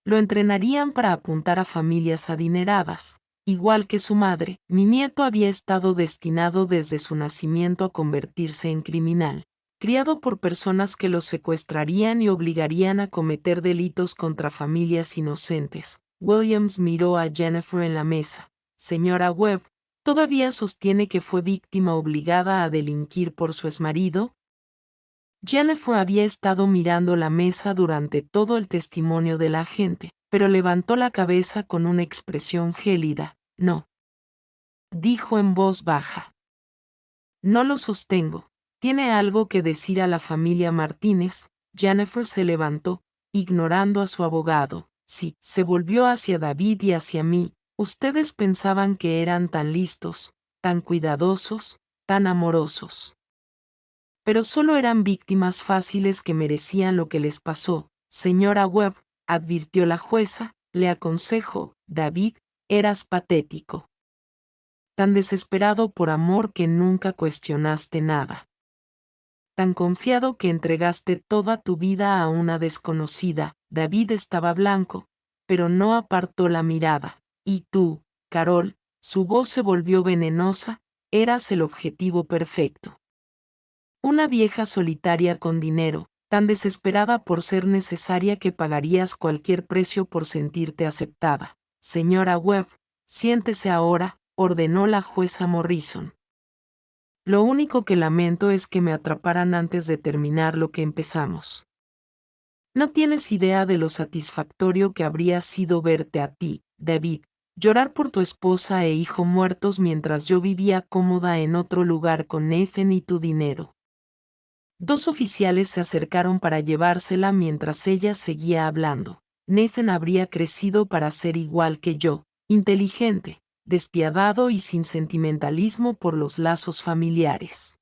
Lo entrenarían para apuntar a familias adineradas. Igual que su madre, mi nieto había estado destinado desde su nacimiento a convertirse en criminal, criado por personas que lo secuestrarían y obligarían a cometer delitos contra familias inocentes. Williams miró a Jennifer en la mesa. Señora Webb, ¿todavía sostiene que fue víctima obligada a delinquir por su exmarido? Jennifer había estado mirando la mesa durante todo el testimonio de la agente, pero levantó la cabeza con una expresión gélida. No. Dijo en voz baja. No lo sostengo. ¿Tiene algo que decir a la familia Martínez? Jennifer se levantó, ignorando a su abogado. Sí, se volvió hacia David y hacia mí. Ustedes pensaban que eran tan listos, tan cuidadosos, tan amorosos. Pero solo eran víctimas fáciles que merecían lo que les pasó. Señora Webb, advirtió la jueza, le aconsejo, David, eras patético. Tan desesperado por amor que nunca cuestionaste nada. Tan confiado que entregaste toda tu vida a una desconocida. David estaba blanco, pero no apartó la mirada. Y tú, Carol, su voz se volvió venenosa, eras el objetivo perfecto. Una vieja solitaria con dinero, tan desesperada por ser necesaria que pagarías cualquier precio por sentirte aceptada. Señora Webb, siéntese ahora, ordenó la jueza Morrison. Lo único que lamento es que me atraparan antes de terminar lo que empezamos. No tienes idea de lo satisfactorio que habría sido verte a ti, David, llorar por tu esposa e hijo muertos mientras yo vivía cómoda en otro lugar con Nathan y tu dinero. 2 oficiales se acercaron para llevársela mientras ella seguía hablando. Nathan habría crecido para ser igual que yo, inteligente, despiadado y sin sentimentalismo por los lazos familiares.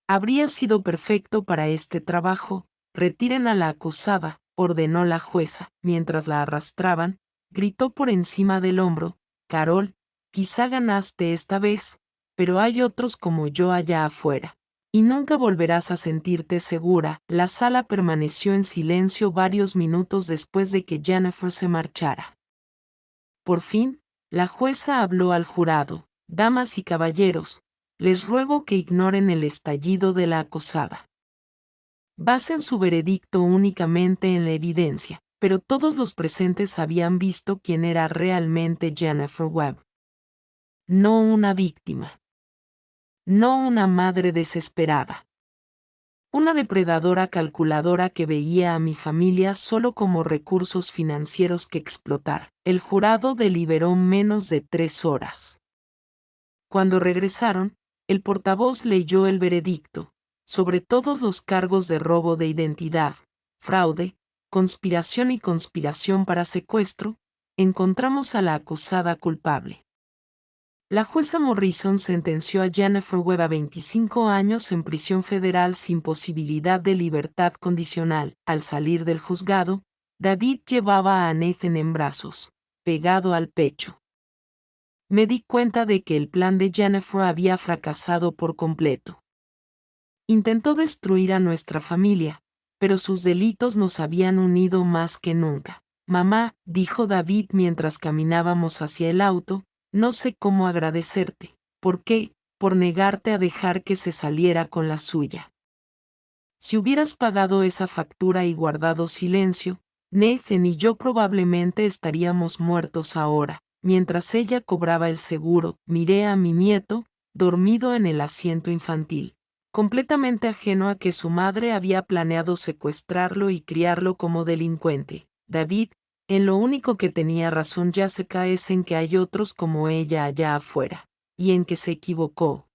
Habría sido perfecto para este trabajo. Retiren a la acusada, ordenó la jueza, mientras la arrastraban, gritó por encima del hombro, Carol, quizá ganaste esta vez, pero hay otros como yo allá afuera. Y nunca volverás a sentirte segura. La sala permaneció en silencio varios minutos después de que Jennifer se marchara. Por fin, la jueza habló al jurado. Damas y caballeros, les ruego que ignoren el estallido de la acosada. Basen su veredicto únicamente en la evidencia, pero todos los presentes habían visto quién era realmente Jennifer Webb. No una víctima. No una madre desesperada. Una depredadora calculadora que veía a mi familia solo como recursos financieros que explotar. El jurado deliberó menos de 3 horas. Cuando regresaron, el portavoz leyó el veredicto, sobre todos los cargos de robo de identidad, fraude, conspiración y conspiración para secuestro, encontramos a la acusada culpable. La jueza Morrison sentenció a Jennifer Webb a 25 años en prisión federal sin posibilidad de libertad condicional. Al salir del juzgado, David llevaba a Nathan en brazos, pegado al pecho. Me di cuenta de que el plan de Jennifer había fracasado por completo. Intentó destruir a nuestra familia, pero sus delitos nos habían unido más que nunca. Mamá, dijo David mientras caminábamos hacia el auto, no sé cómo agradecerte. ¿Por qué? Por negarte a dejar que se saliera con la suya. Si hubieras pagado esa factura y guardado silencio, Nathan y yo probablemente estaríamos muertos ahora. Mientras ella cobraba el seguro, miré a mi nieto, dormido en el asiento infantil, completamente ajeno a que su madre había planeado secuestrarlo y criarlo como delincuente. David, en lo único que tenía razón Jessica es en que hay otros como ella allá afuera, y en que se equivocó.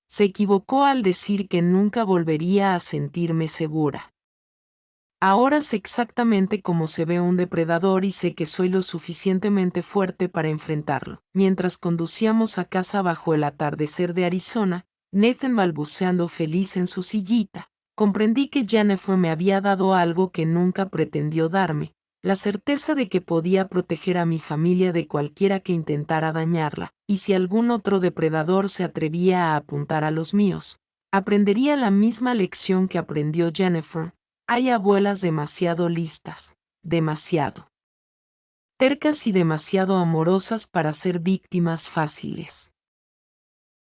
Se equivocó al decir que nunca volvería a sentirme segura. Ahora sé exactamente cómo se ve un depredador y sé que soy lo suficientemente fuerte para enfrentarlo. Mientras conducíamos a casa bajo el atardecer de Arizona, Nathan balbuceando feliz en su sillita, comprendí que Jennifer me había dado algo que nunca pretendió darme, la certeza de que podía proteger a mi familia de cualquiera que intentara dañarla, y si algún otro depredador se atrevía a apuntar a los míos, aprendería la misma lección que aprendió Jennifer. Hay abuelas demasiado listas, demasiado tercas y demasiado amorosas para ser víctimas fáciles.